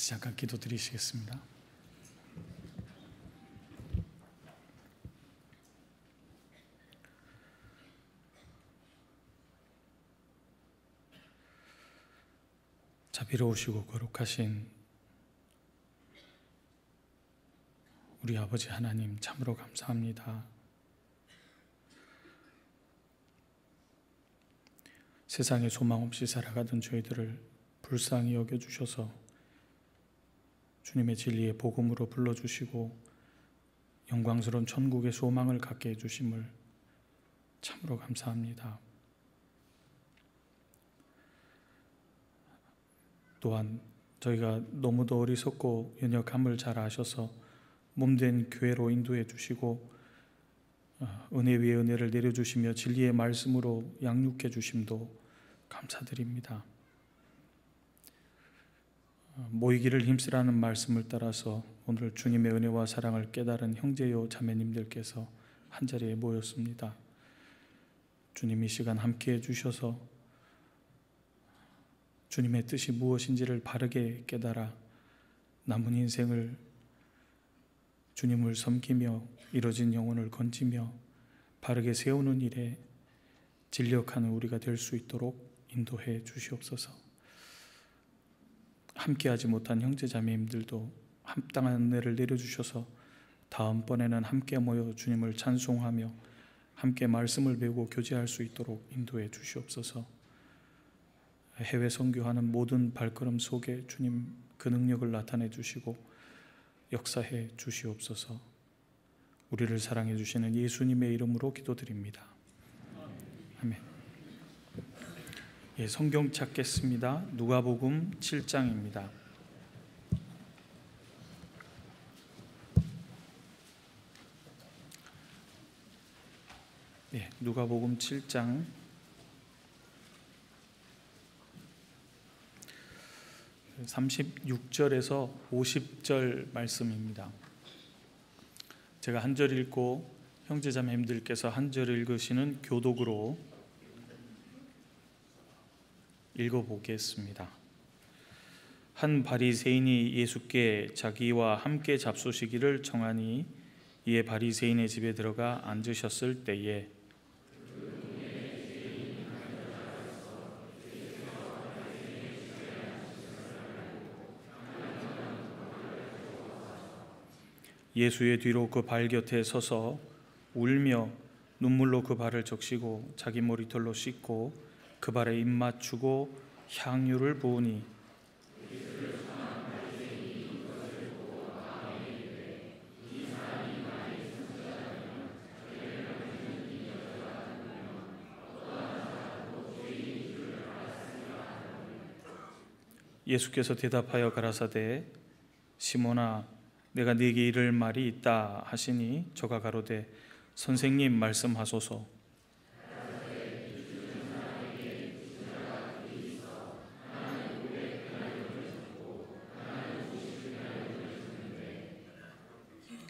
같이 잠깐 기도드리시겠습니다. 자비로우시고 거룩하신 우리 아버지 하나님, 참으로 감사합니다. 세상에 소망 없이 살아가던 저희들을 불쌍히 여겨주셔서 주님의 진리의 복음으로 불러주시고 영광스러운 천국의 소망을 갖게 해주심을 참으로 감사합니다. 또한 저희가 너무도 어리석고 연약함을 잘 아셔서 몸된 교회로 인도해 주시고 은혜 위에 은혜를 내려주시며 진리의 말씀으로 양육해 주심도 감사드립니다. 모이기를 힘쓰라는 말씀을 따라서 오늘 주님의 은혜와 사랑을 깨달은 형제요 자매님들께서 한자리에 모였습니다. 주님 이 시간 함께해 주셔서 주님의 뜻이 무엇인지를 바르게 깨달아 남은 인생을 주님을 섬기며 이뤄진 영혼을 건지며 바르게 세우는 일에 진력하는 우리가 될 수 있도록 인도해 주시옵소서. 함께하지 못한 형제자매님들도 합당한 은혜를 내려주셔서 다음번에는 함께 모여 주님을 찬송하며 함께 말씀을 배우고 교제할 수 있도록 인도해 주시옵소서. 해외 선교하는 모든 발걸음 속에 주님 그 능력을 나타내 주시고 역사해 주시옵소서. 우리를 사랑해 주시는 예수님의 이름으로 기도드립니다. 아멘. 성경 찾겠습니다. 누가복음 7장입니다. 누가복음 7장 36절에서 50절 말씀입니다. 제가 한 절 읽고 형제자매님들께서 한 절 읽으시는 교독으로 읽어보겠습니다. 한 바리새인이 예수께 자기와 함께 잡수시기를 청하니 이에 바리새인의 집에 들어가 앉으셨을 때에 예수의 뒤로 그 발 곁에 서서 울며 눈물로 그 발을 적시고 자기 머리털로 씻고 그 발에 입 맞추고 향유를 부으니 예수께서 대답하여 가라사대 시몬아 내가 네게 이를 말이 있다 하시니 저가 가로되 선생님 말씀하소서.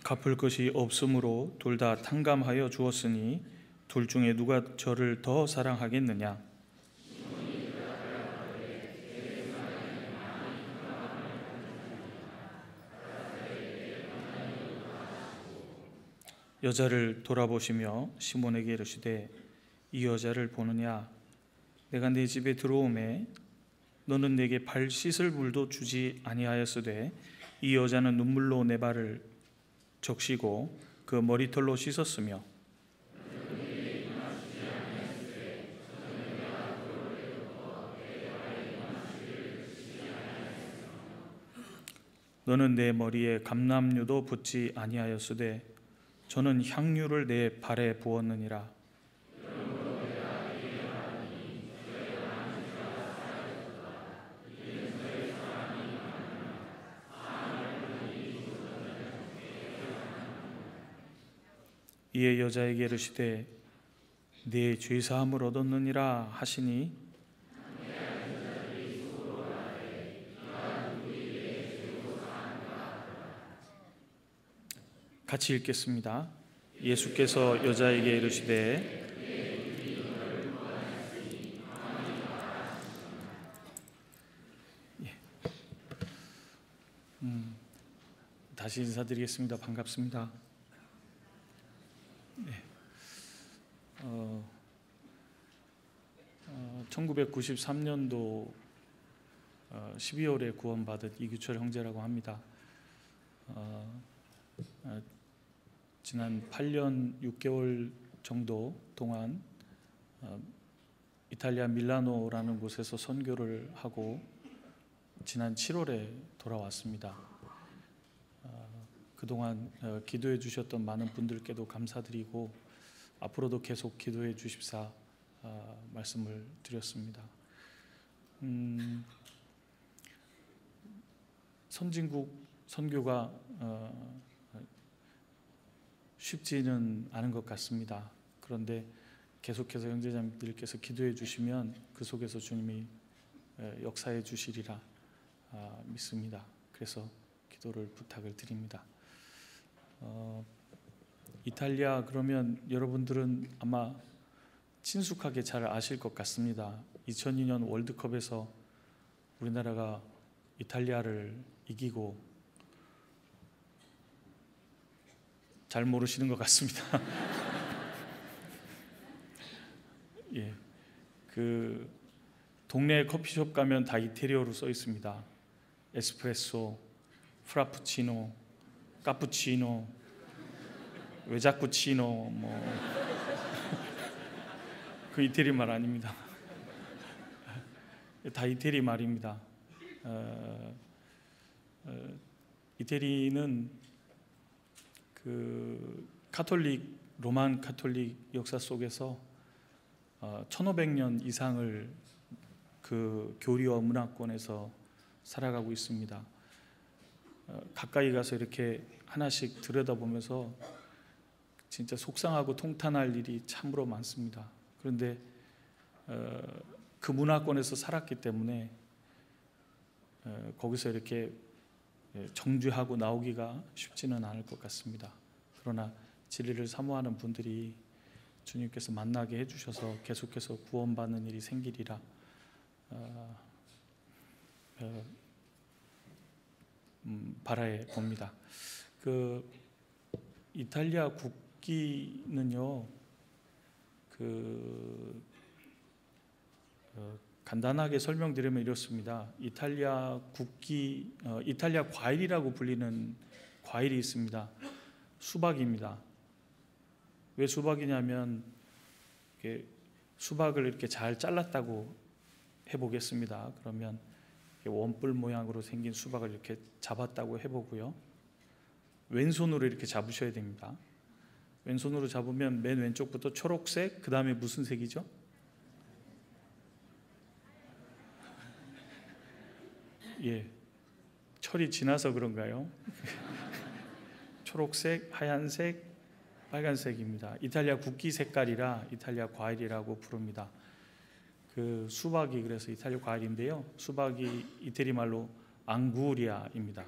갚을 것이 없으므로 둘 다 탕감하여 주었으니 둘 중에 누가 저를 더 사랑하겠느냐? 여자를 돌아보시며 시몬에게 이르시되 이 여자를 보느냐? 내가 네 집에 들어오매 너는 내게 발 씻을 물도 주지 아니하였으되 이 여자는 눈물로 내 발을 적시고 그 머리털로 씻었으며 너는 내 머리에 감람류도 붓지 아니하였으되 저는 향유를 내 발에 부었느니라. 이에 여자에게 이르시되 네 죄사함을 얻었느니라 하시니 같이 읽겠습니다. 예수께서 여자에게 이르시되 다시 인사드리겠습니다. 반갑습니다. 네. 1993년도 12월에 구원받은 이규철 형제라고 합니다. 지난 8년 6개월 정도 동안 이탈리아 밀라노라는 곳에서 선교를 하고 지난 7월에 돌아왔습니다. 그동안 기도해 주셨던 많은 분들께도 감사드리고 앞으로도 계속 기도해 주십사 말씀을 드렸습니다. 선진국 선교가 쉽지는 않은 것 같습니다. 그런데 계속해서 형제자매들께서 기도해 주시면 그 속에서 주님이 역사해 주시리라 믿습니다. 그래서 기도를 부탁을 드립니다. 이탈리아 그러면 여러분들은 아마 친숙하게 잘 아실 것 같습니다. 2002년 월드컵에서 우리나라가 이탈리아를 이기고 잘 모르시는 것 같습니다. 예, 그 동네 커피숍 가면 다 이태리어로 써 있습니다. 에스프레소, 프라푸치노, 카푸치노, 왜 자꾸 치노 뭐 그 이태리 말 아닙니다. 다 이태리 말입니다. 이태리는 그 로만 카톨릭 역사 속에서 1500년 이상을 그 교리와 문화권에서 살아가고 있습니다. 가까이 가서 이렇게 하나씩 들여다보면서 진짜 속상하고 통탄할 일이 참으로 많습니다. 그런데 그 문화권에서 살았기 때문에 거기서 이렇게 정죄하고 나오기가 쉽지는 않을 것 같습니다. 그러나 진리를 사모하는 분들이 주님께서 만나게 해주셔서 계속해서 구원받는 일이 생기리라 바라해 봅니다. 그 이탈리아 국기는요, 간단하게 설명드리면 이렇습니다. 이탈리아 국기, 이탈리아 과일이라고 불리는 과일이 있습니다. 수박입니다. 왜 수박이냐면 수박을 이렇게 잘 잘랐다고 해보겠습니다. 그러면 원뿔 모양으로 생긴 수박을 이렇게 잡았다고 해보고요. 왼손으로 이렇게 잡으셔야 됩니다. 왼손으로 잡으면 맨 왼쪽부터 초록색, 그 다음에 무슨 색이죠? 예, 철이 지나서 그런가요? 초록색, 하얀색, 빨간색입니다. 이탈리아 국기 색깔이라 이탈리아 과일이라고 부릅니다. 그 수박이 그래서 이탈리아 과일인데요. 수박이 이태리 말로 앙구리아입니다.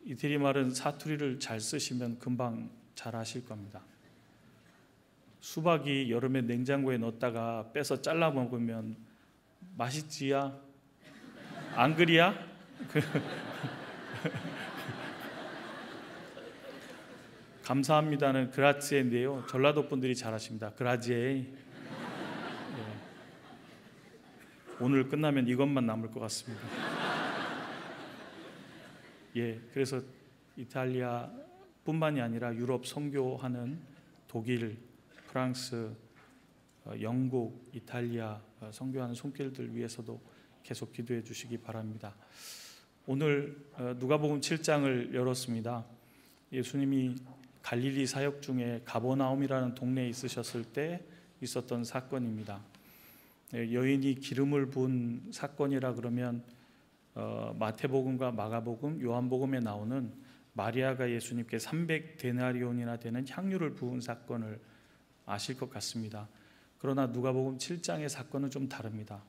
이태리 말은 사투리를 잘 쓰시면 금방 잘 아실 겁니다. 수박이 여름에 냉장고에 넣었다가 빼서 잘라 먹으면 맛있지야? 안 그리야? 감사합니다는 그라치에인데요. 전라도 분들이 잘 아십니다. 그라지에. 예. 오늘 끝나면 이것만 남을 것 같습니다. 예, 그래서 이탈리아뿐만이 아니라 유럽 선교하는 독일, 프랑스, 영국, 이탈리아 선교하는 손길들 위해서도 계속 기도해 주시기 바랍니다. 오늘 누가복음 7장을 열었습니다. 예수님이 갈릴리 사역 중에 가버나움이라는 동네에 있으셨을 때 있었던 사건입니다. 여인이 기름을 부은 사건이라 그러면 마태복음과 마가복음, 요한복음에 나오는 마리아가 예수님께 300데나리온이나 되는 향유를 부은 사건을 아실 것 같습니다. 그러나 누가복음 7장의 사건은 좀 다릅니다.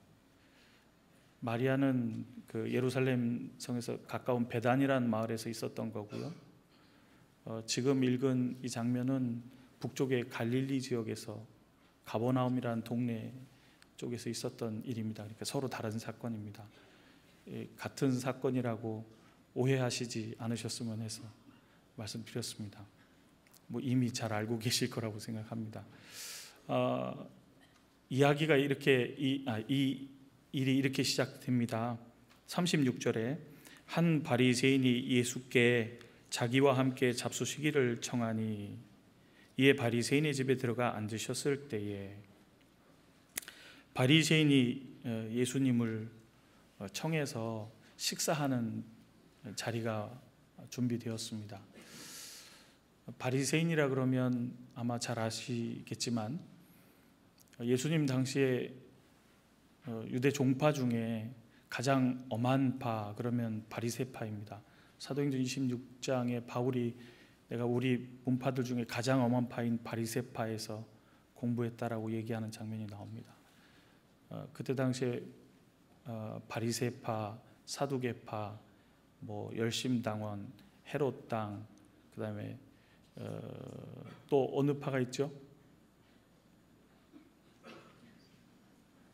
마리아는 그 예루살렘 성에서 가까운 베단이라는 마을에서 있었던 거고요. 지금 읽은 이 장면은 북쪽의 갈릴리 지역에서 가버나움이라는 동네 쪽에서 있었던 일입니다. 그러니까 서로 다른 사건입니다. 같은 사건이라고 오해하시지 않으셨으면 해서 말씀드렸습니다. 이미 잘 알고 계실 거라고 생각합니다. 이야기가 이 일이 이렇게 시작됩니다. 36절에 한 바리새인이 예수께 자기와 함께 잡수시기를 청하니 이에 바리새인의 집에 들어가 앉으셨을 때에, 바리새인이 예수님을 청해서 식사하는 자리가 준비되었습니다. 바리새인이라 그러면 아마 잘 아시겠지만 예수님 당시에 유대 종파 중에 가장 엄한 파 그러면 바리새파입니다. 사도행전 26장에 바울이 내가 우리 문파들 중에 가장 엄한 파인 바리새파에서 공부했다라고 얘기하는 장면이 나옵니다. 그때 당시에 바리새파, 사두개파, 열심당원, 헤롯당, 그 다음에 또 어느 파가 있죠?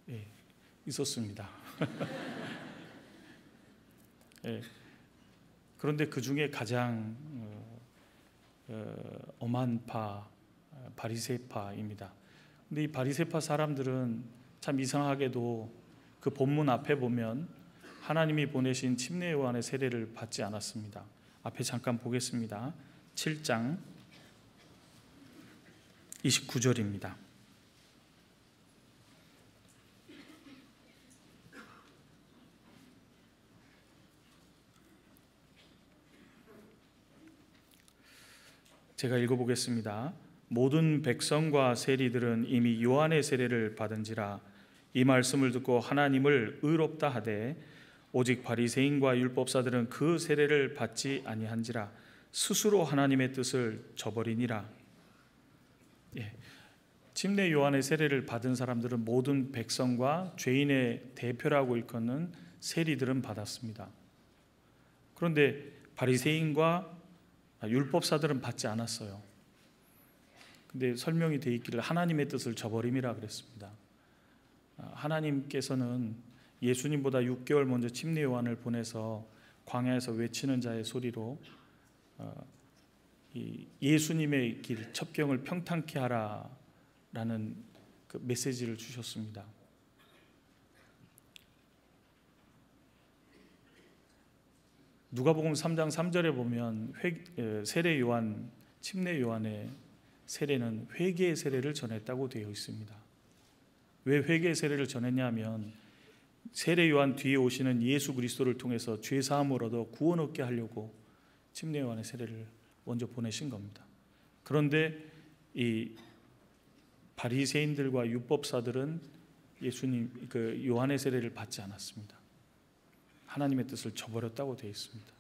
예, 있었습니다. 예, 그런데 그 중에 가장 엄한 파 바리새파입니다. 근데 이 바리새파 사람들은 참 이상하게도 그 본문 앞에 보면 하나님이 보내신 침례 요한의 세례를 받지 않았습니다. 앞에 잠깐 보겠습니다. 7장 29절입니다. 제가 읽어보겠습니다. 모든 백성과 세리들은 이미 요한의 세례를 받은지라 이 말씀을 듣고 하나님을 의롭다 하되 오직 바리새인과 율법사들은 그 세례를 받지 아니한지라 스스로 하나님의 뜻을 저버리니라. 침례 요한의 세례를 받은 사람들은 모든 백성과 죄인의 대표라고 일컫는 세리들은 받았습니다. 그런데 바리새인과 율법사들은 받지 않았어요. 근데 설명이 되어 있기를 하나님의 뜻을 저버림이라 그랬습니다. 하나님께서는 예수님보다 6개월 먼저 침례 요한을 보내서 광야에서 외치는 자의 소리로 예수님의 길 첩경을 평탄케 하라라는 그 메시지를 주셨습니다. 누가복음 3장 3절에 보면 세례 요한, 침례 요한의 세례는 회개의 세례를 전했다고 되어 있습니다. 왜 회개의 세례를 전했냐면 세례 요한 뒤에 오시는 예수 그리스도를 통해서 죄 사함을 얻어 구원 얻게 하려고 침례 요한의 세례를 먼저 보내신 겁니다. 그런데 이 바리새인들과 율법사들은 예수님 그 요한의 세례를 받지 않았습니다. 하나님의 뜻을 저버렸다고 되어 있습니다.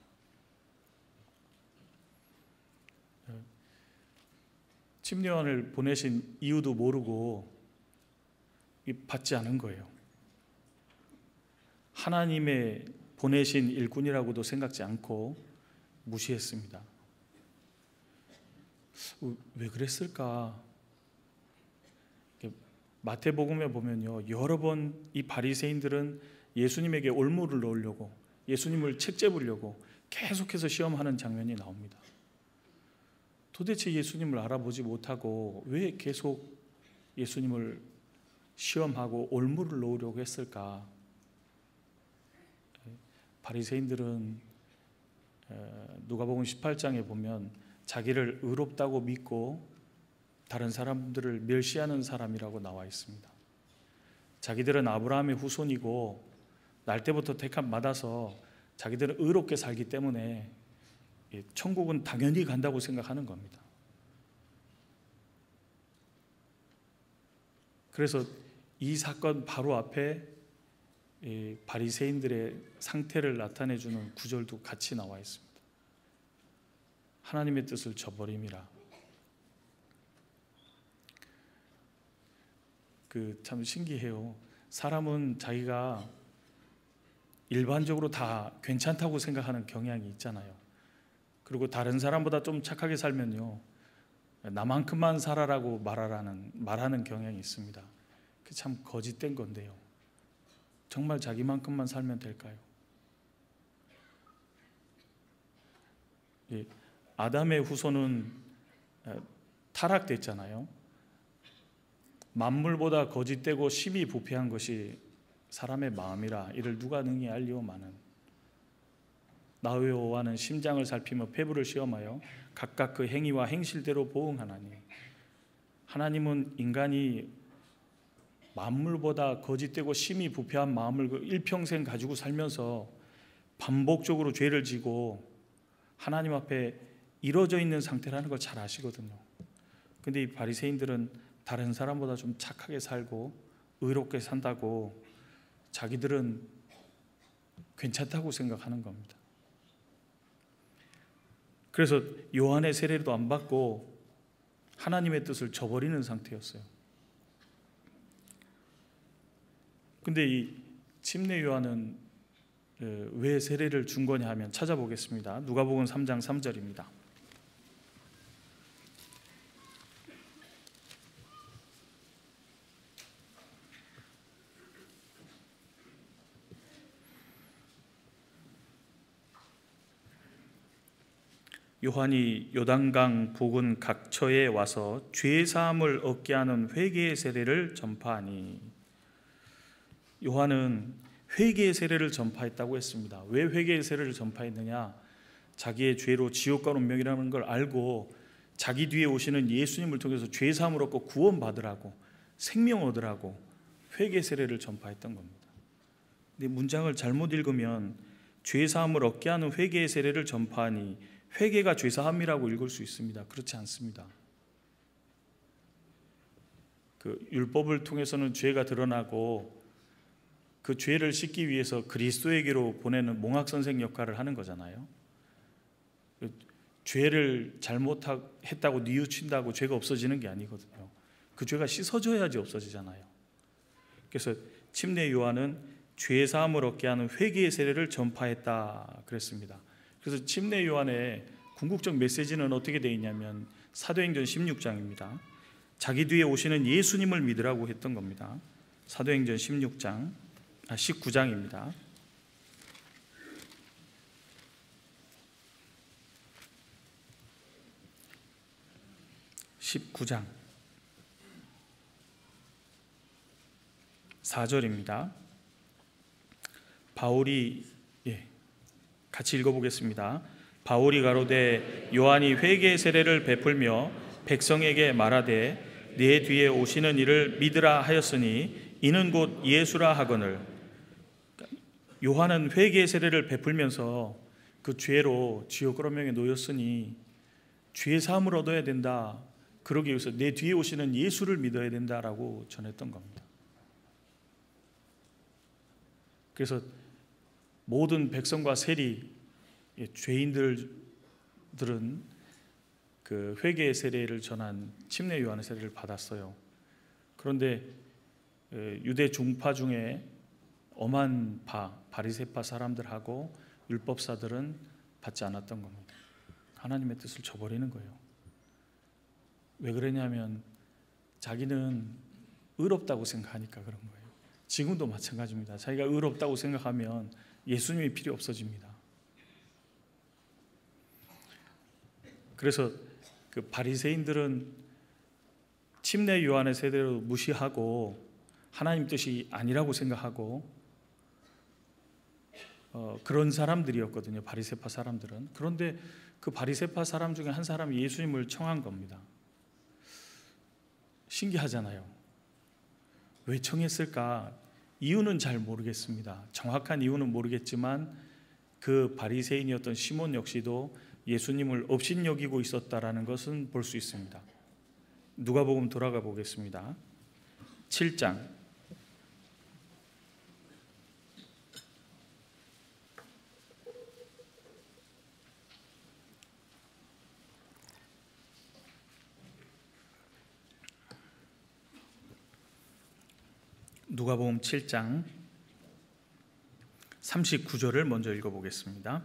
침례 요한을 보내신 이유도 모르고 받지 않은 거예요. 하나님의 보내신 일꾼이라고도 생각지 않고 무시했습니다. 왜 그랬을까? 마태복음에 보면요, 여러 번 이 바리새인들은 예수님에게 올무를 넣으려고, 예수님을 책잡으려고 계속해서 시험하는 장면이 나옵니다. 도대체 예수님을 알아보지 못하고 왜 계속 예수님을 시험하고 올무를 놓으려고 했을까? 바리새인들은 누가복음 18장에 보면 자기를 의롭다고 믿고 다른 사람들을 멸시하는 사람이라고 나와 있습니다. 자기들은 아브라함의 후손이고 날 때부터 택함 받아서 자기들은 의롭게 살기 때문에 천국은 당연히 간다고 생각하는 겁니다. 그래서 이 사건 바로 앞에 바리새인들의 상태를 나타내주는 구절도 같이 나와 있습니다. 하나님의 뜻을 저버림이라. 참 신기해요. 사람은 자기가 일반적으로 다 괜찮다고 생각하는 경향이 있잖아요. 그리고 다른 사람보다 좀 착하게 살면요, 나만큼만 살아라고 말하는 경향이 있습니다. 그게 참 거짓된 건데요. 정말 자기만큼만 살면 될까요? 아담의 후손은 타락됐잖아요. 만물보다 거짓되고 심히 부패한 것이 사람의 마음이라 이를 누가 능히 알리오마는. 나의 여호와는 심장을 살피며 폐부를 시험하여 각각 그 행위와 행실대로 보응하나니. 하나님은 인간이 만물보다 거짓되고 심히 부패한 마음을 일평생 가지고 살면서 반복적으로 죄를 지고 하나님 앞에 이루어져 있는 상태라는 걸 잘 아시거든요. 근데 이 바리새인들은 다른 사람보다 좀 착하게 살고 의롭게 산다고 자기들은 괜찮다고 생각하는 겁니다. 그래서 요한의 세례도 안 받고 하나님의 뜻을 저버리는 상태였어요. 근데 이 침례 요한은 왜 세례를 준 거냐 하면 찾아보겠습니다. 누가복음 3장 3절입니다. 요한이 요단강 부근 각처에 와서 죄 사함을 얻게 하는 회개의 세례를 전파하니. 요한은 회개의 세례를 전파했다고 했습니다. 왜 회개의 세례를 전파했느냐? 자기의 죄로 지옥 가는 운명이라는 걸 알고 자기 뒤에 오시는 예수님을 통해서 죄 사함을 얻고 구원받으라고, 생명 얻으라고 회개의 세례를 전파했던 겁니다. 근데 문장을 잘못 읽으면 죄 사함을 얻게 하는 회개의 세례를 전파하니 회개가 죄사함이라고 읽을 수 있습니다. 그렇지 않습니다. 그 율법을 통해서는 죄가 드러나고 그 죄를 씻기 위해서 그리스도에게로 보내는 몽학선생 역할을 하는 거잖아요. 죄를 잘못했다고 뉘우친다고 죄가 없어지는 게 아니거든요. 그 죄가 씻어져야지 없어지잖아요. 그래서 침례 요한은 죄사함을 얻게 하는 회개의 세례를 전파했다 그랬습니다. 그래서 침례 요한의 궁극적 메시지는 어떻게 되어 있냐면 사도행전 16장입니다. 자기 뒤에 오시는 예수님을 믿으라고 했던 겁니다. 사도행전 19장입니다. 19장 4절입니다. 바울이 같이 읽어보겠습니다. 바울이 가로되 요한이 회개의 세례를 베풀며 백성에게 말하되 네 뒤에 오시는 이를 믿으라 하였으니 이는 곧 예수라 하거늘. 요한은 회개의 세례를 베풀면서 그 죄로 지옥 그러명에 놓였으니 죄 사함을 얻어야 된다. 그러기 위해서 내 뒤에 오시는 예수를 믿어야 된다라고 전했던 겁니다. 그래서 모든 백성과 세리, 죄인들은 그 회개의 세례를 전한 침례 요한의 세례를 받았어요. 그런데 유대 종파 중에 엄한 바리새파 사람들하고 율법사들은 받지 않았던 겁니다. 하나님의 뜻을 저버리는 거예요. 왜 그러냐면 자기는 의롭다고 생각하니까 그런 거예요. 지금도 마찬가지입니다. 자기가 의롭다고 생각하면 예수님이 필요 없어집니다. 그래서 그 바리새인들은 침례 요한의 세례로 무시하고 하나님 뜻이 아니라고 생각하고 그런 사람들이었거든요. 바리새파 사람들은. 그런데 그 바리새파 사람 중에 한 사람이 예수님을 청한 겁니다. 신기하잖아요. 왜 청했을까? 이유는 잘 모르겠습니다. 정확한 이유는 모르겠지만 그 바리새인이었던 시몬 역시도 예수님을 업신여기고 있었다라는 것은 볼 수 있습니다. 누가복음 돌아가 보겠습니다. 7장 누가복음 7장 39절을 먼저 읽어보겠습니다.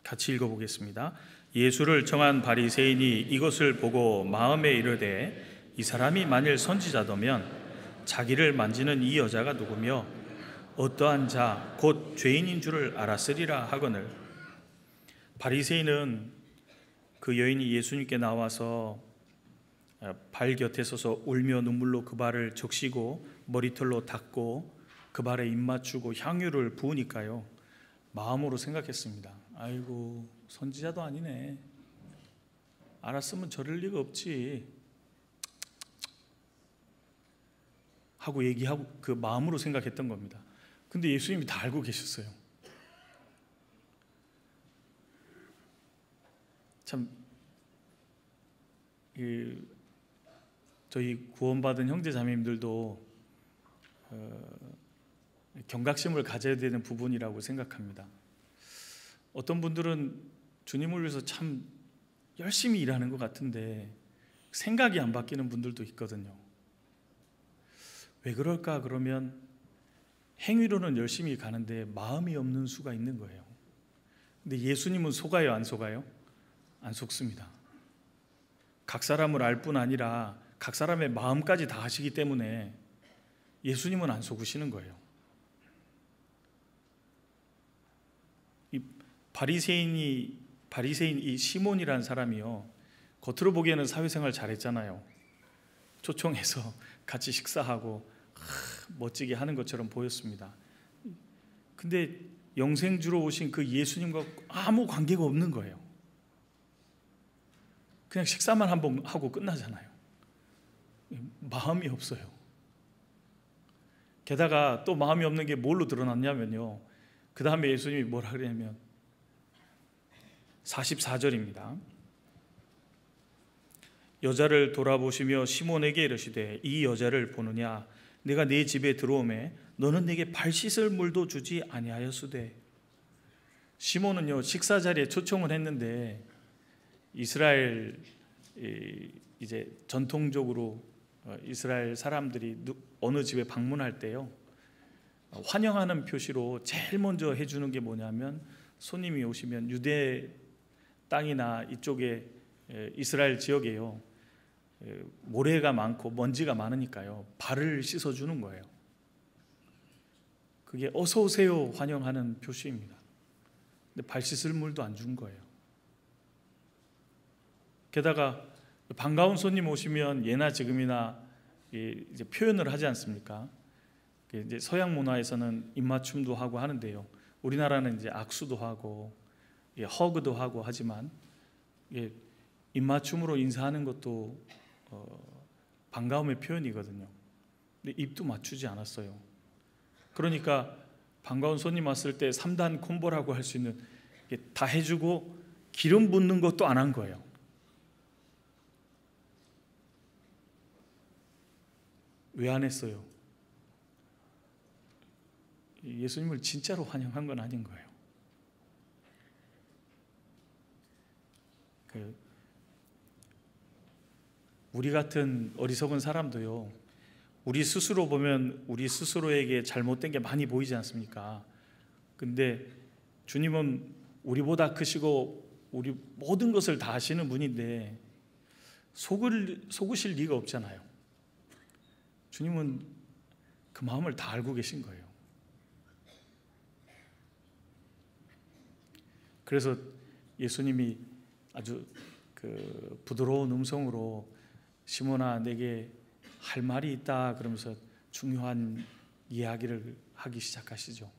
같이 읽어보겠습니다. 예수를 청한 바리새인이 이것을 보고 마음에 이르되 이 사람이 만일 선지자더면 자기를 만지는 이 여자가 누구며 어떠한 자 곧 죄인인 줄을 알았으리라 하거늘. 바리새인은 그 여인이 예수님께 나와서 발 곁에 서서 울며 눈물로 그 발을 적시고 머리털로 닦고 그 발에 입 맞추고 향유를 부으니까요, 마음으로 생각했습니다. 아이고, 선지자도 아니네. 알았으면 저럴 리가 없지 하고 얘기하고 그 마음으로 생각했던 겁니다. 근데 예수님이 다 알고 계셨어요. 참, 저희 구원받은 형제 자매님들도 경각심을 가져야 되는 부분이라고 생각합니다. 어떤 분들은 주님을 위해서 참 열심히 일하는 것 같은데 생각이 안 바뀌는 분들도 있거든요. 왜 그럴까? 그러면 행위로는 열심히 가는데 마음이 없는 수가 있는 거예요. 근데 예수님은 속아요, 안 속아요? 안 속습니다. 각 사람을 알 뿐 아니라 각 사람의 마음까지 다 아시기 때문에 예수님은 안 속으시는 거예요. 이 바리새인 이 시몬이라는 사람이요, 겉으로 보기에는 사회생활 잘했잖아요. 초청해서 같이 식사하고 멋지게 하는 것처럼 보였습니다. 근데 영생주로 오신 그 예수님과 아무 관계가 없는 거예요. 그냥 식사만 한번 하고 끝나잖아요. 마음이 없어요. 게다가 또 마음이 없는 게 뭘로 드러났냐면요, 그 다음에 예수님이 뭐라 그러냐면 44절입니다. 여자를 돌아보시며 시몬에게 이르시되 이 여자를 보느냐? 내가 네 집에 들어오매 너는 내게 발 씻을 물도 주지 아니하였으되. 시몬은요, 식사 자리에 초청을 했는데 이스라엘 이제 전통적으로 이스라엘 사람들이 어느 집에 방문할 때요, 환영하는 표시로 제일 먼저 해주는 게 뭐냐면, 손님이 오시면 유대 땅이나 이쪽에 이스라엘 지역에요, 모래가 많고 먼지가 많으니까요, 발을 씻어주는 거예요. 그게 어서 오세요 환영하는 표시입니다. 근데 발 씻을 물도 안 준 거예요. 게다가 반가운 손님 오시면 예나 지금이나 이제 표현을 하지 않습니까? 이제 서양 문화에서는 입맞춤도 하고 하는데요, 우리나라는 이제 악수도 하고 허그도 하고 하지만 입맞춤으로 인사하는 것도 반가움의 표현이거든요. 근데 입도 맞추지 않았어요. 그러니까 반가운 손님 왔을 때 3단 콤보라고 할 수 있는 다 해주고 기름 붓는 것도 안 한 거예요. 왜 안 했어요? 예수님을 진짜로 환영한 건 아닌 거예요. 우리 같은 어리석은 사람도요, 우리 스스로 보면 우리 스스로에게 잘못된 게 많이 보이지 않습니까? 근데 주님은 우리보다 크시고 우리 모든 것을 다 아시는 분인데 속으실 리가 없잖아요. 주님은 그 마음을 다 알고 계신 거예요. 그래서 예수님이 아주 그 부드러운 음성으로 시몬아, 내게 할 말이 있다 그러면서 중요한 이야기를 하기 시작하시죠.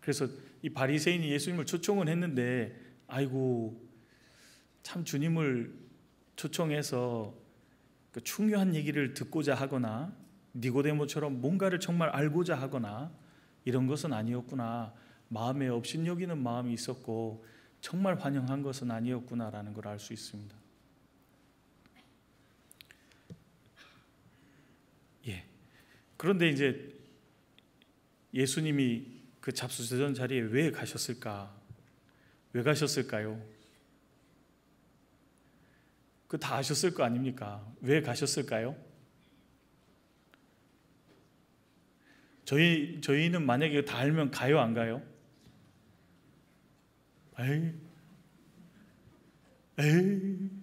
그래서 이 바리새인이 예수님을 초청은 했는데, 아이고, 참 주님을 초청해서 그 중요한 얘기를 듣고자 하거나 니고데모처럼 뭔가를 정말 알고자 하거나 이런 것은 아니었구나, 마음에 업신여기는 마음이 있었고 정말 환영한 것은 아니었구나라는 걸 알 수 있습니다. 그런데 이제 예수님이 그 잡수제전 자리에 왜 가셨을까? 왜 가셨을까요? 그 다 아셨을 거 아닙니까? 왜 가셨을까요? 저희는 만약에 다 알면 가요, 안 가요? 에이.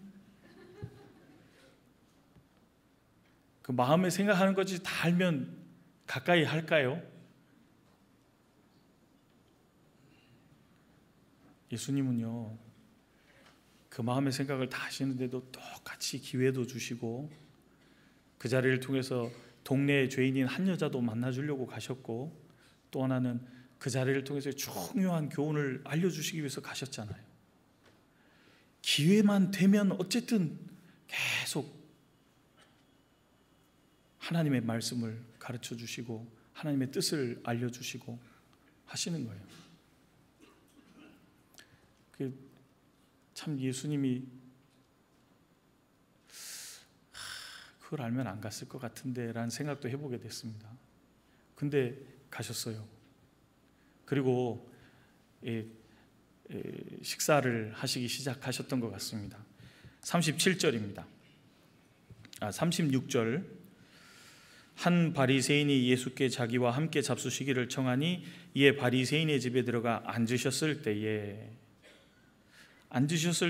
그 마음에 생각하는 것이 다 알면 가까이 할까요? 예수님은요, 그 마음의 생각을 다 하시는데도 똑같이 기회도 주시고 그 자리를 통해서 동네의 죄인인 한 여자도 만나주려고 가셨고, 또 하나는 그 자리를 통해서 중요한 교훈을 알려주시기 위해서 가셨잖아요. 기회만 되면 어쨌든 계속 하나님의 말씀을 가르쳐 주시고 하나님의 뜻을 알려주시고 하시는 거예요. 참 예수님이 그걸 알면 안 갔을 것 같은데 라는 생각도 해보게 됐습니다. 근데 가셨어요. 그리고 식사를 하시기 시작하셨던 것 같습니다. 37절입니다. 36절. 한 바리새인이 예수께 자기와 함께 잡수시기를 청하니 이에 바리새인의 집에 들어가 앉으셨을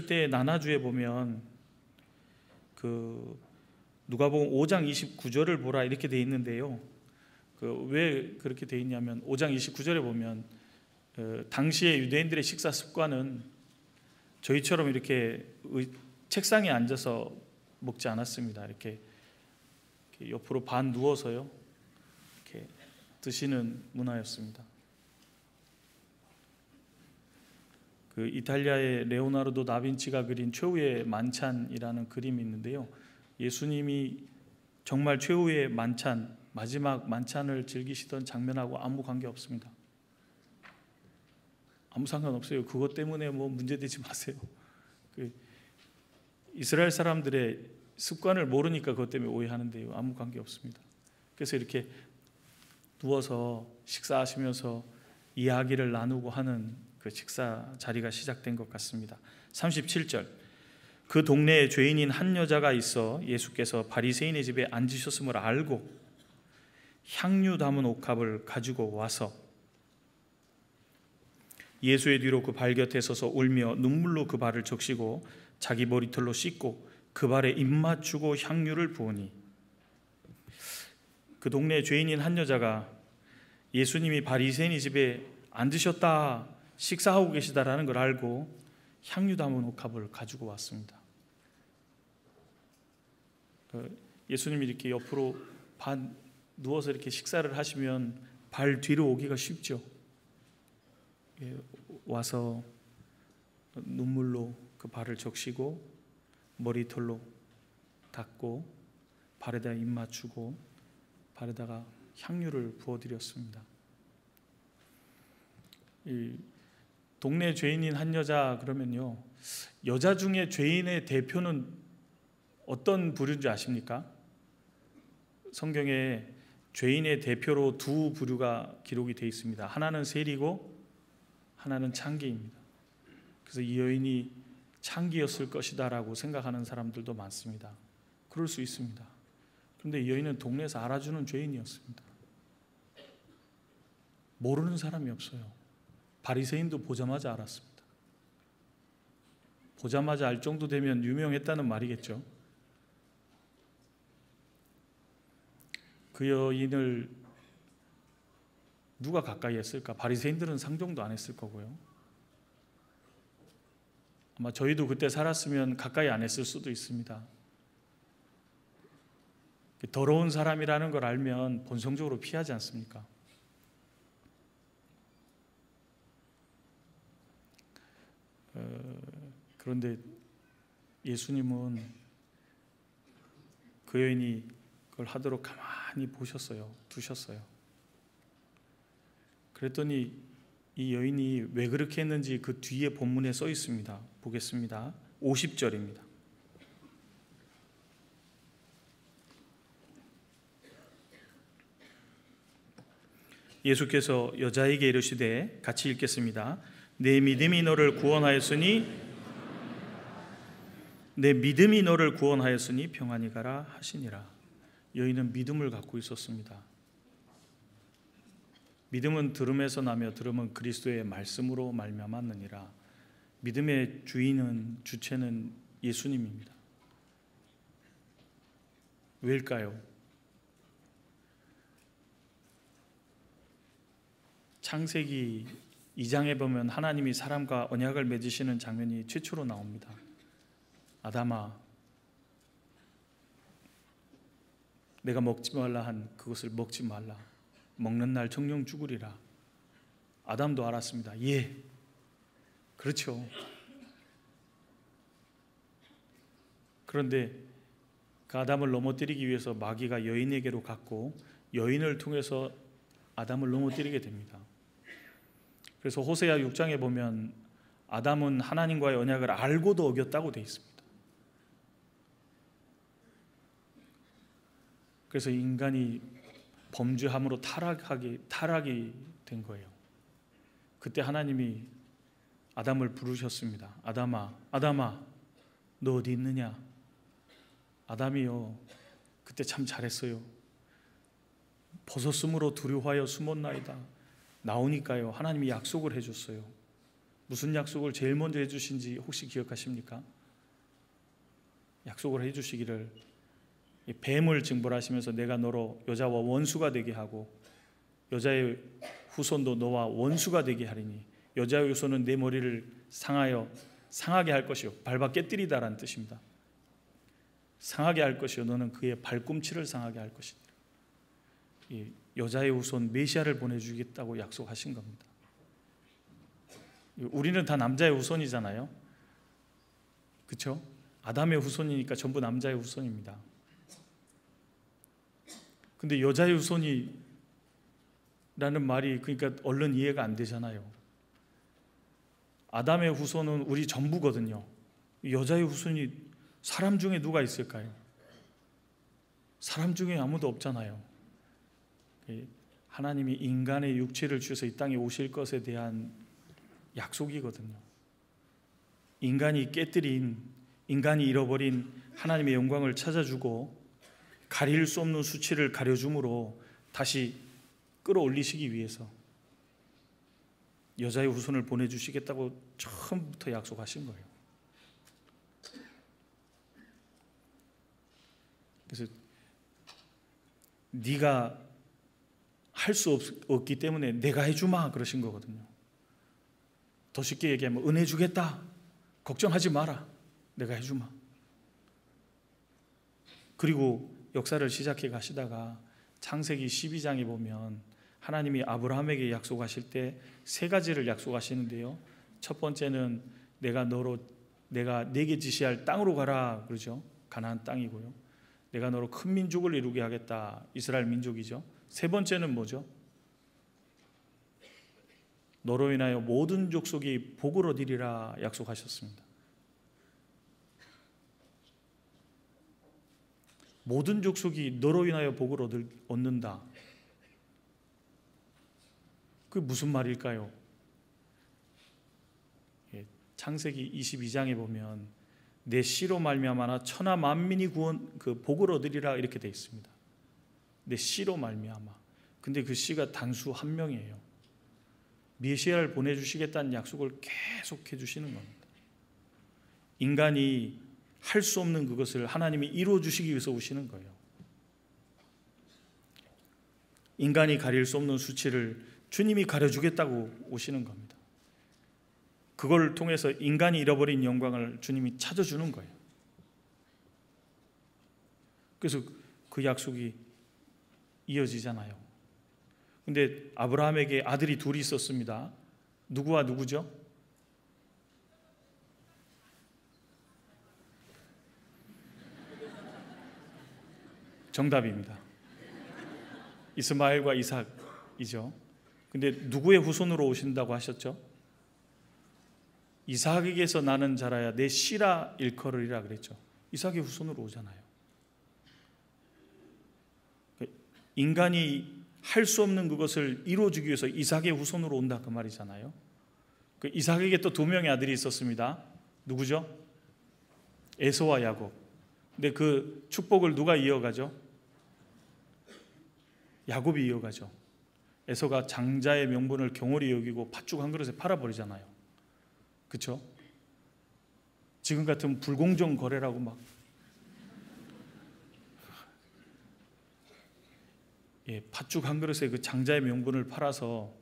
때에 나나주에 보면 그 누가복음 5장 29절을 보라 이렇게 돼 있는데요. 왜 그렇게 돼 있냐면 5장 29절에 보면 당시의 유대인들의 식사 습관은 저희처럼 이렇게 책상에 앉아서 먹지 않았습니다. 이렇게 옆으로 반 누워서요, 이렇게 드시는 문화였습니다. 그 이탈리아의 레오나르도 다빈치가 그린 최후의 만찬이라는 그림이 있는데요, 예수님이 정말 최후의 만찬, 마지막 만찬을 즐기시던 장면하고 아무 관계 없습니다. 아무 상관없어요. 그것 때문에 뭐 문제되지 마세요. 이스라엘 사람들의 습관을 모르니까 그것 때문에 오해하는데요, 아무 관계 없습니다. 그래서 이렇게 누워서 식사하시면서 이야기를 나누고 하는 그 식사 자리가 시작된 것 같습니다. 37절. 그 동네에 죄인인 한 여자가 있어 예수께서 바리새인의 집에 앉으셨음을 알고 향유 담은 옥합을 가지고 와서 예수의 뒤로 그 발 곁에 서서 울며 눈물로 그 발을 적시고 자기 머리털로 씻고 그 발에 입 맞추고 향유를 부으니, 그 동네 죄인인 한 여자가 예수님이 바리새인의 집에 앉으셨다, 식사하고 계시다라는 걸 알고 향유 담은 옥합을 가지고 왔습니다. 예수님이 이렇게 옆으로 누워서 이렇게 식사를 하시면 발 뒤로 오기가 쉽죠. 와서 눈물로 그 발을 적시고 머리털로 닦고 발에다 입 맞추고 발에다가 향유를 부어드렸습니다. 이 동네 죄인인 한 여자 그러면요, 여자 중에 죄인의 대표는 어떤 부류인지 아십니까? 성경에 죄인의 대표로 두 부류가 기록이 되어 있습니다. 하나는 세리고 하나는 창기입니다. 그래서 이 여인이 창기였을 것이다 라고 생각하는 사람들도 많습니다. 그럴 수 있습니다. 그런데 이 여인은 동네에서 알아주는 죄인이었습니다. 모르는 사람이 없어요. 바리새인도 보자마자 알았습니다. 보자마자 알 정도 되면 유명했다는 말이겠죠. 그 여인을 누가 가까이 했을까? 바리새인들은 상종도 안 했을 거고요. 아마 저희도 그때 살았으면 가까이 안 했을 수도 있습니다. 더러운 사람이라는 걸 알면 본성적으로 피하지 않습니까? 그런데 예수님은 그 여인이 그걸 하도록 가만히 보셨어요. 두셨어요. 그랬더니 이 여인이 왜 그렇게 했는지 그 뒤에 본문에 써 있습니다. 보겠습니다. 50절입니다. 예수께서 여자에게 이르시되, 같이 읽겠습니다. 내 믿음이 너를 구원하였으니 평안히 가라 하시니라. 여인은 믿음을 갖고 있었습니다. 믿음은 들음에서 나며 들음은 그리스도의 말씀으로 말미암았느니라. 믿음의 주체는 예수님입니다. 왜일까요? 창세기 2장에 보면 하나님이 사람과 언약을 맺으시는 장면이 최초로 나옵니다. 아담아, 내가 먹지 말라 한 그것을 먹지 말라. 먹는 날 정령 죽으리라. 아담도 알았습니다. 예, 그렇죠. 그런데 그 아담을 넘어뜨리기 위해서 마귀가 여인에게로 갔고 여인을 통해서 아담을 넘어뜨리게 됩니다. 그래서 호세아 6장에 보면 아담은 하나님과의 언약을 알고도 어겼다고 되어 있습니다. 그래서 인간이 범죄함으로 타락이 된 거예요. 그때 하나님이 아담을 부르셨습니다. 아담아, 아담아, 너 어디 있느냐? 아담이요, 그때 참 잘했어요. 벗었으므로 두려워하여 숨었나이다. 나오니까요, 하나님이 약속을 해줬어요. 무슨 약속을 제일 먼저 해주신지 혹시 기억하십니까? 약속을 해주시기를 뱀을 징벌하시면서 내가 너로 여자와 원수가 되게 하고 여자의 후손도 너와 원수가 되게 하리니 여자의 후손은 내 머리를 상하게 할 것이요, 밟아 깨뜨리다라는 뜻입니다. 상하게 할 것이요, 너는 그의 발꿈치를 상하게 할 것이다. 이 여자의 후손 메시아를 보내주겠다고 약속하신 겁니다. 우리는 다 남자의 후손이잖아요. 그렇죠? 아담의 후손이니까 전부 남자의 후손입니다. 근데 여자의 후손이라는 말이 그러니까 얼른 이해가 안 되잖아요. 아담의 후손은 우리 전부거든요. 여자의 후손이 사람 중에 누가 있을까요? 사람 중에 아무도 없잖아요. 하나님이 인간의 육체를 주셔서 이 땅에 오실 것에 대한 약속이거든요. 인간이 깨뜨린, 인간이 잃어버린 하나님의 영광을 찾아주고 가릴 수 없는 수치를 가려줌으로 다시 끌어올리시기 위해서 여자의 후손을 보내주시겠다고 처음부터 약속하신 거예요. 그래서 네가 할 수 없기 때문에 내가 해주마 그러신 거거든요. 더 쉽게 얘기하면 은혜 주겠다, 걱정하지 마라, 내가 해주마. 그리고 역사를 시작해 가시다가 창세기 12장에 보면 하나님이 아브라함에게 약속하실 때 세 가지를 약속하시는데요, 첫 번째는 내가 내게 지시할 땅으로 가라 그러죠. 가나안 땅이고요. 내가 너로 큰 민족을 이루게 하겠다, 이스라엘 민족이죠. 세 번째는 뭐죠? 너로 인하여 모든 족속이 복을 얻으리라 약속하셨습니다. 모든 족속이 너로 인하여 복을 얻는다. 그게 무슨 말일까요? 창세기 22장에 보면 내 씨로 말미암아 천하 만민이 복을 얻으리라 이렇게 되어 있습니다. 내 씨로 말미암아. 근데 그 씨가 단수 한 명이에요. 메시아를 보내주시겠다는 약속을 계속 해주시는 겁니다. 인간이 할 수 없는 그것을 하나님이 이루어주시기 위해서 오시는 거예요. 인간이 가릴 수 없는 수치를 주님이 가려주겠다고 오시는 겁니다. 그걸 통해서 인간이 잃어버린 영광을 주님이 찾아주는 거예요. 그래서 그 약속이 이어지잖아요. 근데 아브라함에게 아들이 둘이 있었습니다. 누구와 누구죠? 정답입니다. 이스마엘과 이삭이죠. 근데 누구의 후손으로 오신다고 하셨죠? 이삭에게서 나는 자라야 내 씨라 일컬으리라 그랬죠. 이삭의 후손으로 오잖아요. 인간이 할 수 없는 그것을 이루어주기 위해서 이삭의 후손으로 온다 그 말이잖아요. 그 이삭에게 또 두 명의 아들이 있었습니다. 누구죠? 에서와 야곱. 근데 그 축복을 누가 이어가죠? 야곱이 이어가죠. 에서가 장자의 명분을 경홀히 여기고 팥죽 한 그릇에 팔아버리잖아요. 그렇죠? 지금 같은 불공정 거래라고 막 팥죽 한 그릇에 그 장자의 명분을 팔아서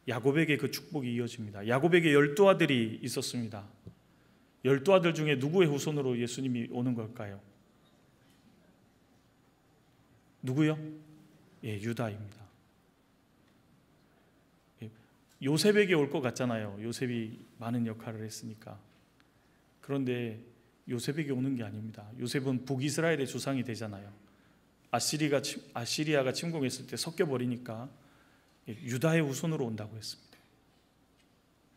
야곱에게 그 축복이 이어집니다. 야곱에게 12아들이 있었습니다. 12아들 중에 누구의 후손으로 예수님이 오는 걸까요? 누구요? 예, 유다입니다. 예, 요셉에게 올 것 같잖아요. 요셉이 많은 역할을 했으니까. 그런데 요셉에게 오는 게 아닙니다. 요셉은 북이스라엘의 조상이 되잖아요. 아시리아가 침공했을 때 섞여버리니까 유다의 후손으로 온다고 했습니다.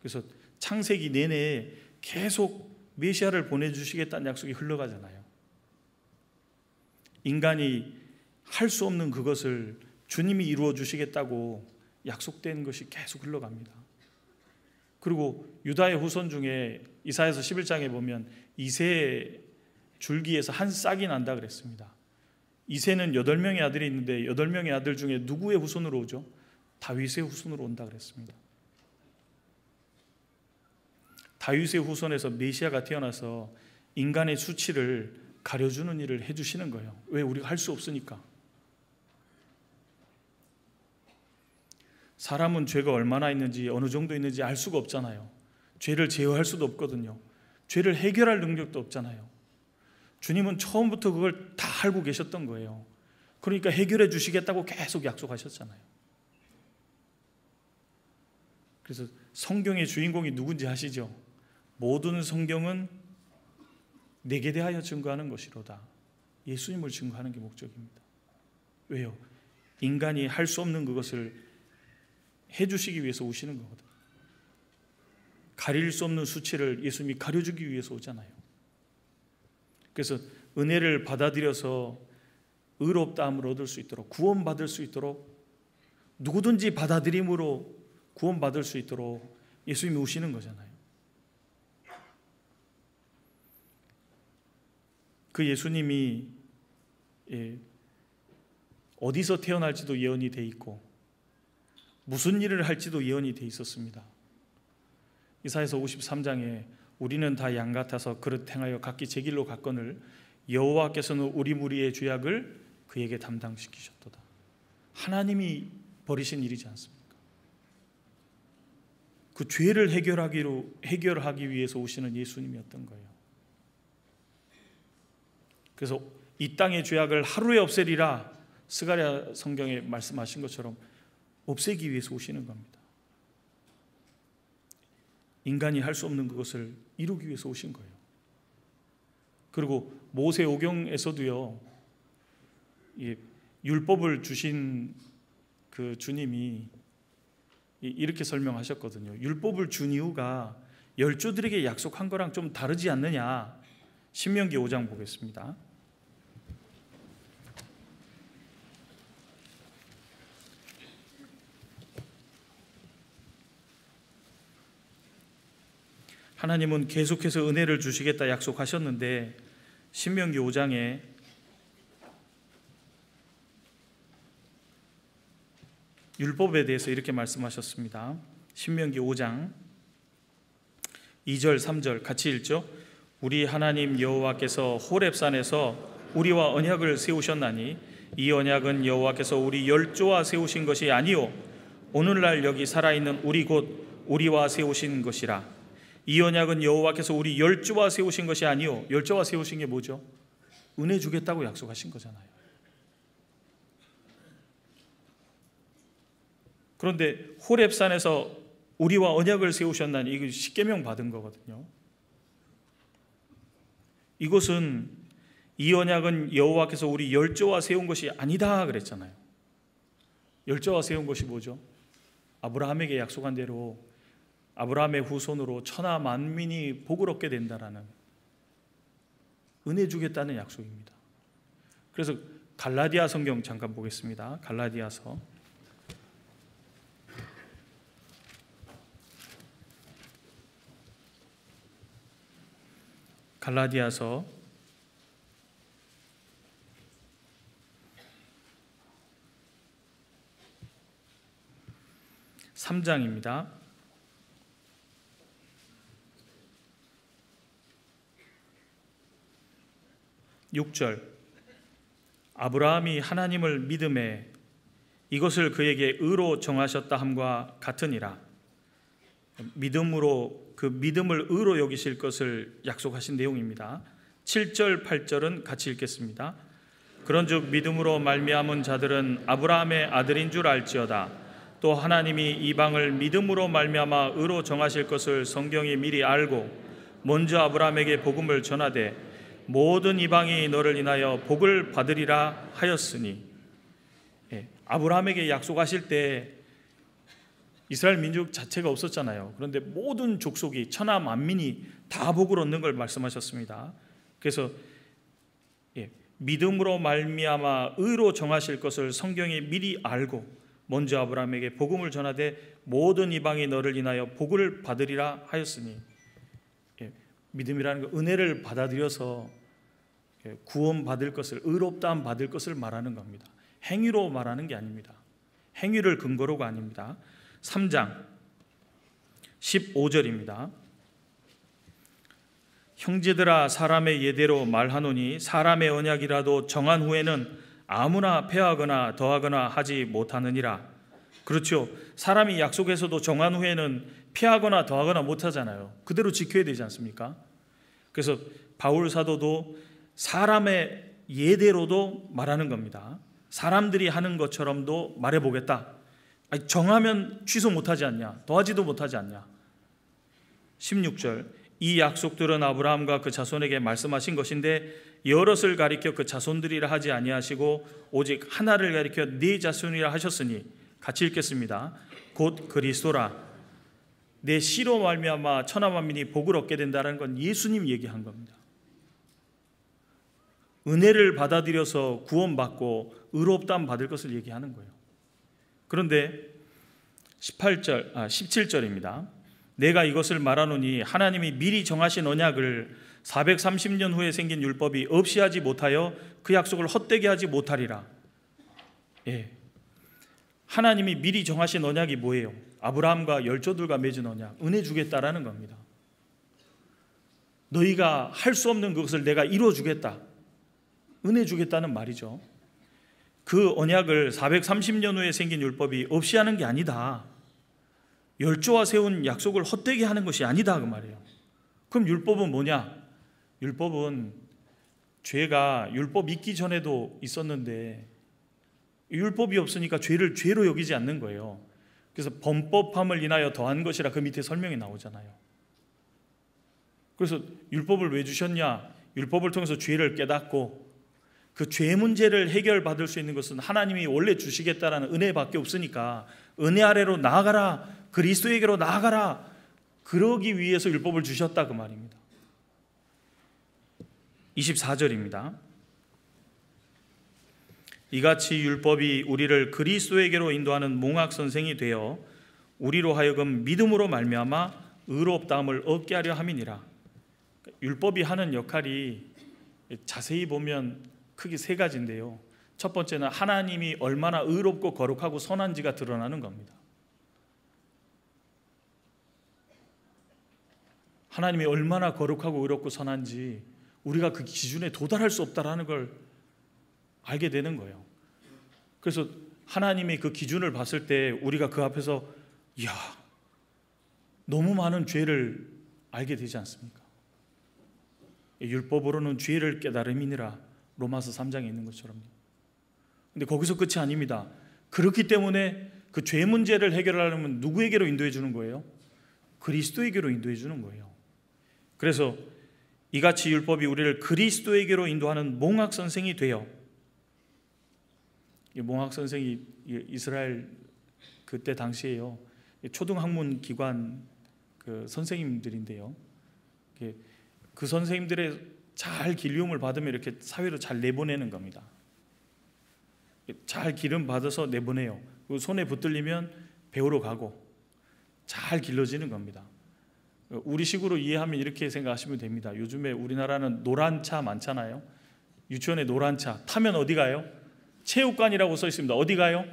그래서 창세기 내내 계속 메시아를 보내주시겠다는 약속이 흘러가잖아요. 인간이 할 수 없는 그것을 주님이 이루어 주시겠다고 약속된 것이 계속 흘러갑니다. 그리고 유다의 후손 중에 이사야서 11장에 보면 이새 줄기에서 한 싹이 난다 그랬습니다. 이새는 8명의 아들이 있는데 8명의 아들 중에 누구의 후손으로 오죠? 다윗의 후손으로 온다 그랬습니다. 다윗의 후손에서 메시아가 태어나서 인간의 수치를 가려주는 일을 해주시는 거예요. 왜? 우리가 할 수 없으니까. 사람은 죄가 얼마나 있는지 어느 정도 있는지 알 수가 없잖아요. 죄를 제어할 수도 없거든요. 죄를 해결할 능력도 없잖아요. 주님은 처음부터 그걸 다 알고 계셨던 거예요. 그러니까 해결해 주시겠다고 계속 약속하셨잖아요. 그래서 성경의 주인공이 누군지 아시죠? 모든 성경은 내게 대하여 증거하는 것이로다. 예수님을 증거하는 게 목적입니다. 왜요? 인간이 할 수 없는 그것을 해주시기 위해서 오시는 거거든요. 가릴 수 없는 수치를 예수님이 가려주기 위해서 오잖아요. 그래서 은혜를 받아들여서 의롭다함을 얻을 수 있도록, 구원받을 수 있도록, 누구든지 받아들임으로 구원받을 수 있도록 예수님이 오시는 거잖아요. 그 예수님이 어디서 태어날지도 예언이 돼 있고 무슨 일을 할지도 예언이 돼 있었습니다. 이사야서 53장에 우리는 다 양 같아서 그릇 행하여 각기 제 길로 갔거늘 여호와께서는 우리 무리의 죄악을 그에게 담당시키셨도다. 하나님이 버리신 일이지 않습니까? 그 죄를 해결하기 위해서 오시는 예수님이었던 거예요. 그래서 이 땅의 죄악을 하루에 없애리라 스가랴 성경에 말씀하신 것처럼 없애기 위해서 오시는 겁니다. 인간이 할 수 없는 그것을 이루기 위해서 오신 거예요. 그리고 모세오경에서도요, 율법을 주신 그 주님이 이렇게 설명하셨거든요. 율법을 준 이유가 열조들에게 약속한 거랑 좀 다르지 않느냐. 신명기 5장 보겠습니다. 하나님은 계속해서 은혜를 주시겠다 약속하셨는데 신명기 5장에 율법에 대해서 이렇게 말씀하셨습니다. 신명기 5장 2절 3절 같이 읽죠. 우리 하나님 여호와께서 호렙산에서 우리와 언약을 세우셨나니 이 언약은 여호와께서 우리 열조와 세우신 것이 아니요 오늘날 여기 살아있는 우리 곧 우리와 세우신 것이라. 이 언약은 여호와께서 우리 열조와 세우신 것이 아니요. 열조와 세우신 게 뭐죠? 은혜 주겠다고 약속하신 거잖아요. 그런데 호렙산에서 우리와 언약을 세우셨나니 이거 십계명 받은 거거든요. 이것은 이 언약은 여호와께서 우리 열조와 세운 것이 아니다 그랬잖아요. 열조와 세운 것이 뭐죠? 아브라함에게 약속한 대로 아브라함의 후손으로 천하 만민이 복을 얻게 된다라는 은혜 주겠다는 약속입니다. 그래서 갈라디아 성경 잠깐 보겠습니다. 갈라디아서 3장입니다. 6절 아브라함이 하나님을 믿음에 이것을 그에게 의로 정하셨다 함과 같으니라. 믿음으로 그 믿음을 의로 여기실 것을 약속하신 내용입니다. 7절 8절은 같이 읽겠습니다. 그런즉 믿음으로 말미암은 자들은 아브라함의 아들인 줄 알지어다. 또 하나님이 이방을 믿음으로 말미암아 의로 정하실 것을 성경이 미리 알고 먼저 아브라함에게 복음을 전하되 모든 이방이 너를 인하여 복을 받으리라 하였으니. 아브라함에게 약속하실 때 이스라엘 민족 자체가 없었잖아요. 그런데 모든 족속이 천하 만민이 다 복을 얻는 걸 말씀하셨습니다. 그래서 믿음으로 말미암아 의로 정하실 것을 성경이 미리 알고 먼저 아브라함에게 복음을 전하되 모든 이방이 너를 인하여 복을 받으리라 하였으니. 믿음이라는 거 은혜를 받아들여서 구원받을 것을, 의롭다함 받을 것을 말하는 겁니다. 행위로 말하는 게 아닙니다. 행위를 근거로가 아닙니다. 3장 15절입니다. 형제들아 사람의 예대로 말하노니 사람의 언약이라도 정한 후에는 아무나 폐하거나 더하거나 하지 못하느니라. 그렇죠. 사람이 약속해서도 정한 후에는 폐하거나 더하거나 못하잖아요. 그대로 지켜야 되지 않습니까? 그래서 바울 사도도 사람의 예대로도 말하는 겁니다. 사람들이 하는 것처럼도 말해보겠다. 정하면 취소 못하지 않냐, 더하지도 못하지 않냐. 16절 이 약속들은 아브라함과 그 자손에게 말씀하신 것인데 여럿을 가리켜 그 자손들이라 하지 아니하시고 오직 하나를 가리켜 네 자손이라 하셨으니. 같이 읽겠습니다. 곧 그리스도라. 내 씨로 말미암아 천하 만민이 복을 얻게 된다는 건 예수님 얘기한 겁니다. 은혜를 받아들여서 구원받고 의롭다함 받을 것을 얘기하는 거예요. 그런데 17절입니다. 내가 이것을 말하노니 하나님이 미리 정하신 언약을 430년 후에 생긴 율법이 없이 하지 못하여 그 약속을 헛되게 하지 못하리라. 하나님이 미리 정하신 언약이 뭐예요? 아브라함과 열조들과 맺은 언약, 은혜 주겠다라는 겁니다. 너희가 할 수 없는 그것을 내가 이루어 주겠다, 은혜 주겠다는 말이죠. 그 언약을 430년 후에 생긴 율법이 없이 하는 게 아니다. 열조와 세운 약속을 헛되게 하는 것이 아니다 그 말이에요. 그럼 율법은 뭐냐? 율법은 죄가 율법 있기 전에도 있었는데 율법이 없으니까 죄를 죄로 여기지 않는 거예요. 그래서 범법함을 인하여 더한 것이라 그 밑에 설명이 나오잖아요. 그래서 율법을 왜 주셨냐? 율법을 통해서 죄를 깨닫고 그 죄 문제를 해결받을 수 있는 것은 하나님이 원래 주시겠다라는 은혜밖에 없으니까 은혜 아래로 나아가라, 그리스도에게로 나아가라, 그러기 위해서 율법을 주셨다 그 말입니다. 24절입니다. 이같이 율법이 우리를 그리스도에게로 인도하는 몽학선생이 되어 우리로 하여금 믿음으로 말미암아 의롭다함을 얻게 하려 함이니라. 율법이 하는 역할이 자세히 보면 크게 세 가지인데요. 첫 번째는 하나님이 얼마나 의롭고 거룩하고 선한지가 드러나는 겁니다. 하나님이 얼마나 거룩하고 의롭고 선한지 우리가 그 기준에 도달할 수 없다라는 걸 알게 되는 거예요. 그래서 하나님이 그 기준을 봤을 때 우리가 그 앞에서 이야, 너무 많은 죄를 알게 되지 않습니까? 율법으로는 죄를 깨달음이니라, 로마서 3장에 있는 것처럼요. 근데 거기서 끝이 아닙니다. 그렇기 때문에 그 죄 문제를 해결하려면 누구에게로 인도해 주는 거예요? 그리스도에게로 인도해 주는 거예요. 그래서 이같이 율법이 우리를 그리스도에게로 인도하는 몽학선생이 되어, 몽학선생이 이스라엘 그때 당시에요, 초등학문 기관 그 선생님들인데요, 그 선생님들의 잘 기름을 받으면 이렇게 사회로 잘 내보내는 겁니다. 잘 기름 받아서 내보내요. 손에 붙들리면 배우러 가고 잘 길러지는 겁니다. 우리식으로 이해하면 이렇게 생각하시면 됩니다. 요즘에 우리나라는 노란 차 많잖아요. 유치원에 노란 차 타면 어디 가요? 체육관이라고 써 있습니다. 어디 가요?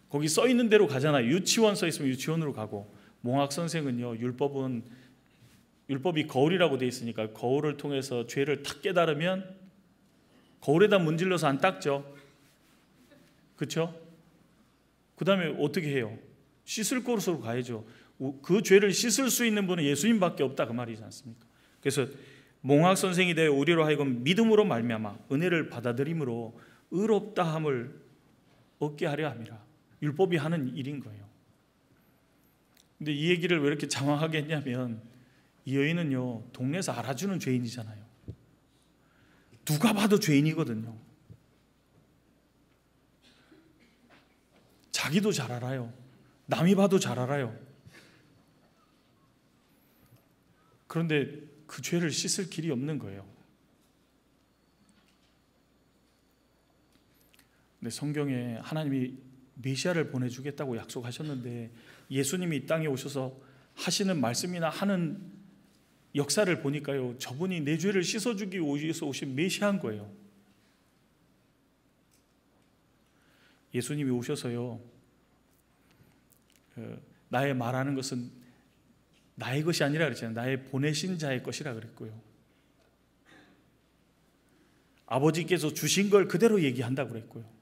거기 써 있는 대로 가잖아요. 유치원 써 있으면 유치원으로 가고, 몽학 선생은요, 율법이 거울이라고 돼 있으니까 거울을 통해서 죄를 탁 깨달으면 거울에다 문질러서 안 닦죠. 그렇죠? 그 다음에 어떻게 해요? 씻을 곳으로 가야죠. 그 죄를 씻을 수 있는 분은 예수님밖에 없다 그 말이지 않습니까? 그래서 몽학 선생이 되어 우리로 하여금 믿음으로 말미암아 은혜를 받아들임으로 의롭다함을 얻게 하려 함이라. 율법이 하는 일인 거예요. 근데 이 얘기를 왜 이렇게 장황하게 했냐면 이 여인은요 동네에서 알아주는 죄인이잖아요. 누가 봐도 죄인이거든요. 자기도 잘 알아요. 남이 봐도 잘 알아요. 그런데 그 죄를 씻을 길이 없는 거예요. 근데 성경에 하나님이 메시아를 보내주겠다고 약속하셨는데 예수님이 이 땅에 오셔서 하시는 말씀이나 하는 역사를 보니까요, 저분이 내 죄를 씻어주기 위해서 오신 메시아인 거예요. 예수님이 오셔서요, 나의 말하는 것은 나의 것이 아니라 그랬잖아요. 나의 보내신 자의 것이라 그랬고요. 아버지께서 주신 걸 그대로 얘기한다고 그랬고요.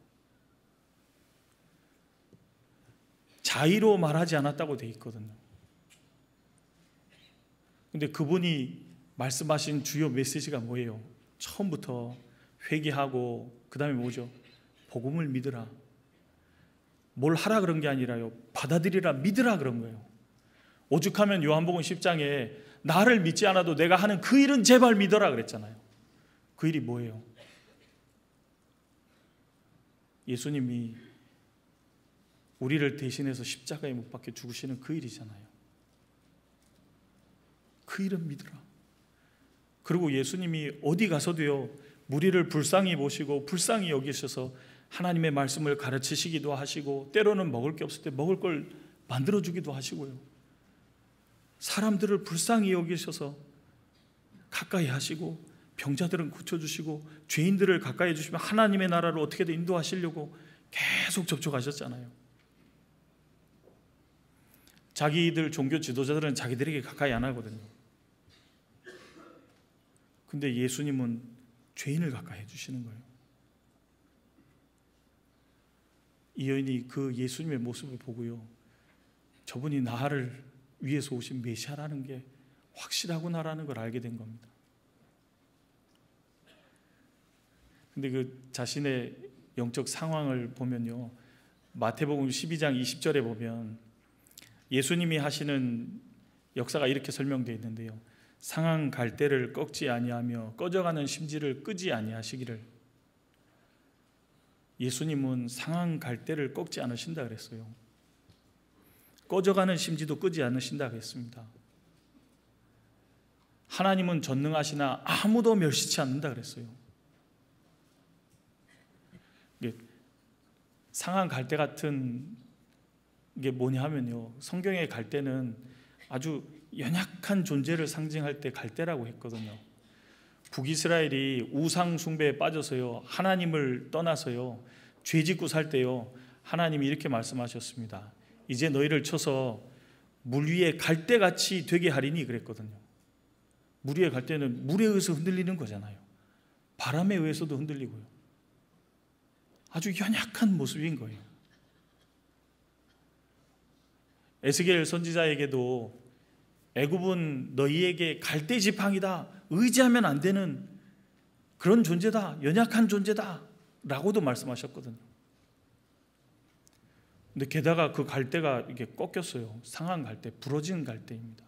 자의로 말하지 않았다고 돼 있거든요. 근데 그분이 말씀하신 주요 메시지가 뭐예요? 처음부터 회개하고 그 다음에 뭐죠? 복음을 믿으라. 뭘 하라 그런 게 아니라요, 받아들이라, 믿으라 그런 거예요. 오죽하면 요한복음 10장에 나를 믿지 않아도 내가 하는 그 일은 제발 믿어라 그랬잖아요. 그 일이 뭐예요? 예수님이 우리를 대신해서 십자가에 못 박혀 죽으시는 그 일이잖아요. 그 일은 믿으라. 그리고 예수님이 어디 가서도요, 무리를 불쌍히 보시고 불쌍히 여기셔서 하나님의 말씀을 가르치시기도 하시고, 때로는 먹을 게 없을 때 먹을 걸 만들어주기도 하시고요, 사람들을 불쌍히 여기셔서 가까이 하시고, 병자들은 고쳐주시고, 죄인들을 가까이 해주시면 하나님의 나라를 어떻게든 인도하시려고 계속 접촉하셨잖아요. 자기들 종교 지도자들은 자기들에게 가까이 안 하거든요. 근데 예수님은 죄인을 가까이 해주시는 거예요. 이 여인이 그 예수님의 모습을 보고요, 저분이 나를 위해서 오신 메시아라는 게 확실하구나라는 걸 알게 된 겁니다. 근데 그 자신의 영적 상황을 보면요, 마태복음 12장 20절에 보면 예수님이 하시는 역사가 이렇게 설명되어 있는데요, 상한 갈대를 꺾지 아니하며 꺼져가는 심지를 끄지 아니하시기를. 예수님은 상한 갈대를 꺾지 않으신다 그랬어요. 꺼져가는 심지도 끄지 않으신다 그랬습니다. 하나님은 전능하시나 아무도 멸시치 않는다 그랬어요. 상한 갈대 같은 게 뭐냐 하면요, 성경의 갈대는 아주 연약한 존재를 상징할 때 갈대라고 했거든요. 북이스라엘이 우상 숭배에 빠져서요, 하나님을 떠나서요, 죄짓고 살 때요, 하나님이 이렇게 말씀하셨습니다. 이제 너희를 쳐서 물 위에 갈대같이 되게 하리니 그랬거든요. 물 위에 갈대는 물에 의해서 흔들리는 거잖아요. 바람에 의해서도 흔들리고요. 아주 연약한 모습인 거예요. 에스겔 선지자에게도 애굽은 너희에게 갈대 지팡이다, 의지하면 안 되는 그런 존재다, 연약한 존재다 라고도 말씀하셨거든요. 근데 게다가 그 갈대가 이게 꺾였어요. 상한 갈대, 부러진 갈대입니다.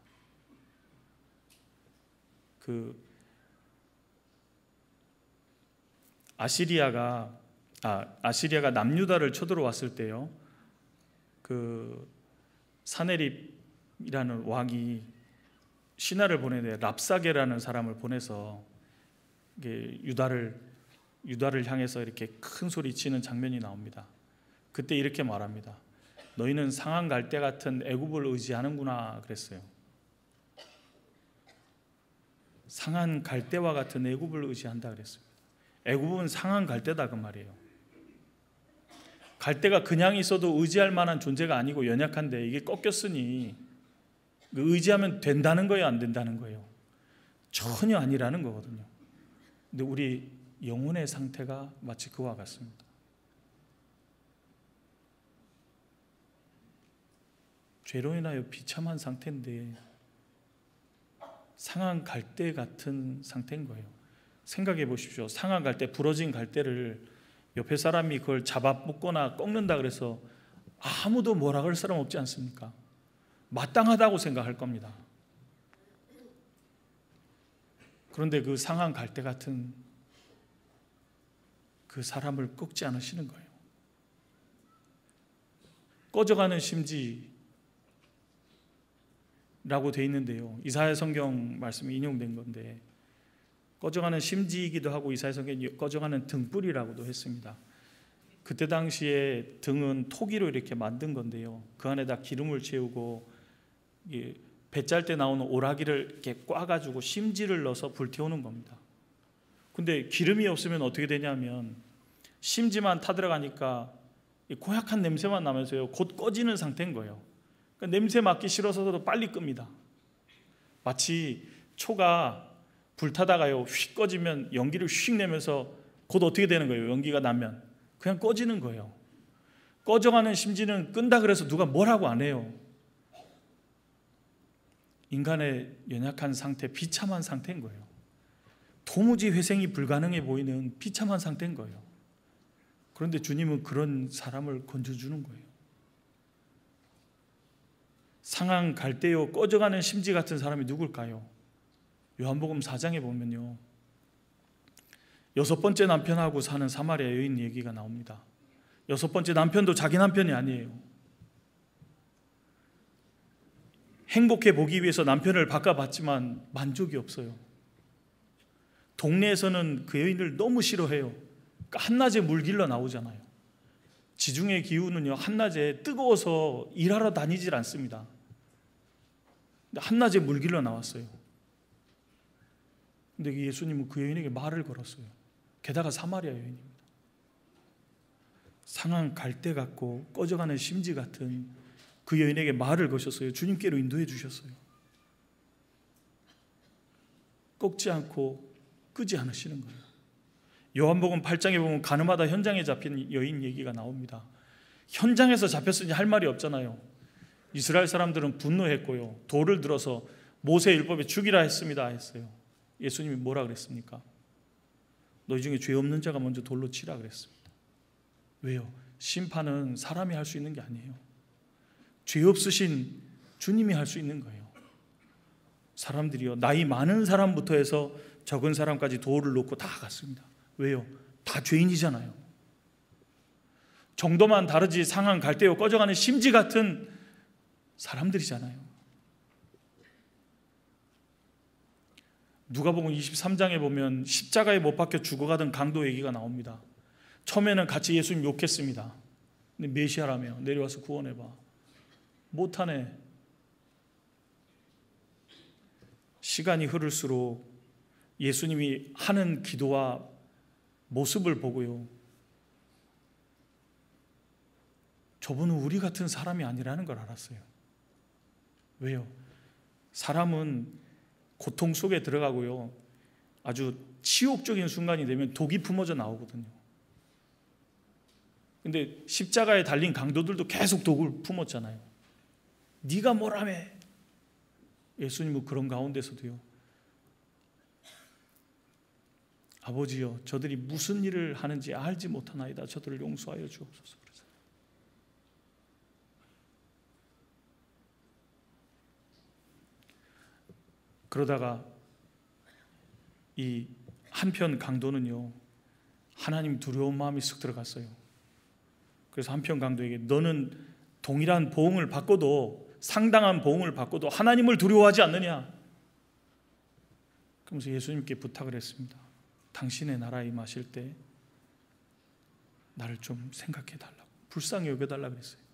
그 아시리아가 남유다를 쳐들어왔을 때요, 그 사네립이라는 왕이 신하를 보내는데 랍사게라는 사람을 보내서 유다를 향해서 이렇게 큰 소리 치는 장면이 나옵니다. 그때 이렇게 말합니다. 너희는 상한 갈대 같은 애굽을 의지하는구나 그랬어요. 상한 갈대와 같은 애굽을 의지한다 그랬어요. 애굽은 상한 갈대다 그 말이에요. 갈대가 그냥 있어도 의지할 만한 존재가 아니고 연약한데 이게 꺾였으니 의지하면 된다는 거예요, 안 된다는 거예요? 전혀 아니라는 거거든요. 근데 우리 영혼의 상태가 마치 그와 같습니다. 죄로 인하여 비참한 상태인데 상한 갈대 같은 상태인 거예요. 생각해 보십시오. 상한 갈대, 부러진 갈대를 옆에 사람이 그걸 잡아 묶거나 꺾는다 그래서 아무도 뭐라 그럴 사람 없지 않습니까? 마땅하다고 생각할 겁니다. 그런데 그 상한 갈대 같은 그 사람을 꺾지 않으시는 거예요. 꺼져가는 심지라고 되어 있는데요, 이사야 성경 말씀이 인용된 건데, 꺼져가는 심지이기도 하고 이사야 성경에 꺼져가는 등불이라고도 했습니다. 그때 당시에 등은 토기로 이렇게 만든 건데요, 그 안에다 기름을 채우고 배 짤 때 나오는 오라기를 이렇게 꽈가지고 심지를 넣어서 불태우는 겁니다. 근데 기름이 없으면 어떻게 되냐면 심지만 타들어가니까 고약한 냄새만 나면서요, 곧 꺼지는 상태인 거예요. 그러니까 냄새 맡기 싫어서도 빨리 끕니다. 마치 초가 불타다가요 휙 꺼지면 연기를 휙 내면서 곧 어떻게 되는 거예요? 연기가 나면 그냥 꺼지는 거예요. 꺼져가는 심지는 끈다 그래서 누가 뭐라고 안 해요. 인간의 연약한 상태, 비참한 상태인 거예요. 도무지 회생이 불가능해 보이는 비참한 상태인 거예요. 그런데 주님은 그런 사람을 건져주는 거예요. 상한 갈대요 꺼져가는 심지 같은 사람이 누굴까요? 요한복음 4장에 보면요, 6번째 남편하고 사는 사마리아 여인 얘기가 나옵니다. 6번째 남편도 자기 남편이 아니에요. 행복해 보기 위해서 남편을 바꿔봤지만 만족이 없어요. 동네에서는 그 여인을 너무 싫어해요. 그러니까 한낮에 물길러 나오잖아요. 지중해 기후는요, 한낮에 뜨거워서 일하러 다니질 않습니다. 근데 한낮에 물길러 나왔어요. 근데 예수님은 그 여인에게 말을 걸었어요. 게다가 사마리아 여인입니다. 상한 갈대 같고 꺼져가는 심지 같은 그 여인에게 말을 거셨어요. 주님께로 인도해 주셨어요. 꺾지 않고 끄지 않으시는 거예요. 요한복음 8장에 보면 가늠하다 현장에 잡힌 여인 얘기가 나옵니다. 현장에서 잡혔으니 할 말이 없잖아요. 이스라엘 사람들은 분노했고요, 돌을 들어서 모세 율법에 죽이라 했습니다 했어요. 예수님이 뭐라 그랬습니까? 너희 중에 죄 없는 자가 먼저 돌로 치라 그랬습니다. 왜요? 심판은 사람이 할 수 있는 게 아니에요. 죄 없으신 주님이 할 수 있는 거예요. 사람들이요, 나이 많은 사람부터 해서 적은 사람까지 돌을 놓고 다 갔습니다. 왜요? 다 죄인이잖아요. 정도만 다르지 상한 갈대요 꺼져가는 심지 같은 사람들이잖아요. 누가복음 23장에 보면 십자가에 못 박혀 죽어가던 강도 얘기가 나옵니다. 처음에는 같이 예수님 욕했습니다. 근데 메시아라며 내려와서 구원해봐. 못하네. 시간이 흐를수록 예수님이 하는 기도와 모습을 보고요, 저분은 우리 같은 사람이 아니라는 걸 알았어요. 왜요? 사람은 고통 속에 들어가고요, 아주 치욕적인 순간이 되면 독이 품어져 나오거든요. 근데 십자가에 달린 강도들도 계속 독을 품었잖아요. 네가 뭐라며? 예수님은 그런 가운데서도요, 아버지여, 저들이 무슨 일을 하는지 알지 못하나이다. 저들을 용서하여 주옵소서. 그러다가 이 한편 강도는요, 하나님 두려운 마음이 쓱 들어갔어요. 그래서 한편 강도에게 너는 동일한 보응을 받고도, 상당한 보응을 받고도 하나님을 두려워하지 않느냐? 그러면서 예수님께 부탁을 했습니다. 당신의 나라에 임하실 때 나를 좀 생각해 달라고, 불쌍히 여겨 달라고 그랬어요.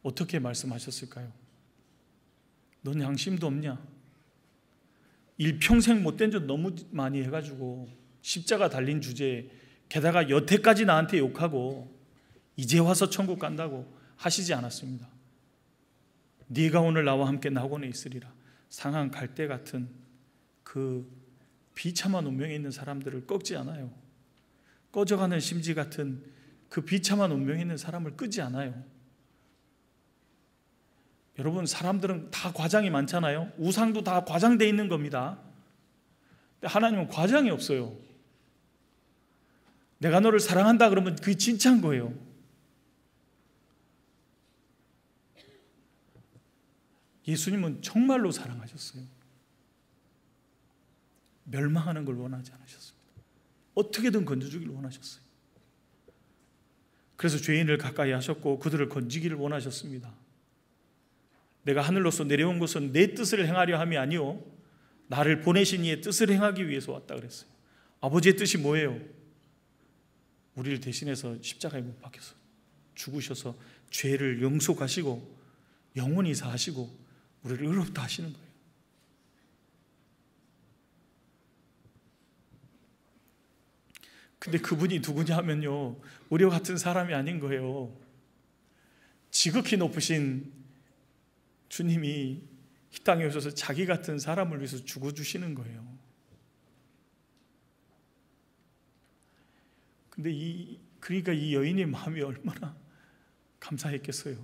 어떻게 말씀하셨을까요? 넌 양심도 없냐? 일평생 못된 짓 너무 많이 해가지고 십자가 달린 주제에 게다가 여태까지 나한테 욕하고 이제 와서 천국 간다고 하시지 않았습니다. 네가 오늘 나와 함께 낙원에 있으리라. 상한 갈대 같은 그 비참한 운명에 있는 사람들을 꺾지 않아요. 꺼져가는 심지 같은 그 비참한 운명에 있는 사람을 끄지 않아요. 여러분, 사람들은 다 과장이 많잖아요. 우상도 다 과장되어 있는 겁니다. 근데 하나님은 과장이 없어요. 내가 너를 사랑한다 그러면 그게 진짜인 거예요. 예수님은 정말로 사랑하셨어요. 멸망하는 걸 원하지 않으셨습니다. 어떻게든 건져주기를 원하셨어요. 그래서 죄인을 가까이 하셨고 그들을 건지기를 원하셨습니다. 내가 하늘로서 내려온 것은 내 뜻을 행하려 함이 아니요 나를 보내신 이의 뜻을 행하기 위해서 왔다 그랬어요. 아버지의 뜻이 뭐예요? 우리를 대신해서 십자가에 못 박혀서 죽으셔서 죄를 용서하시고 영원히 사하시고 우리를 의롭다 하시는 거예요. 근데 그분이 누구냐 하면요, 우리와 같은 사람이 아닌 거예요. 지극히 높으신 주님이 이 땅에 오셔서 자기 같은 사람을 위해서 죽어주시는 거예요. 근데 그러니까 이 여인의 마음이 얼마나 감사했겠어요.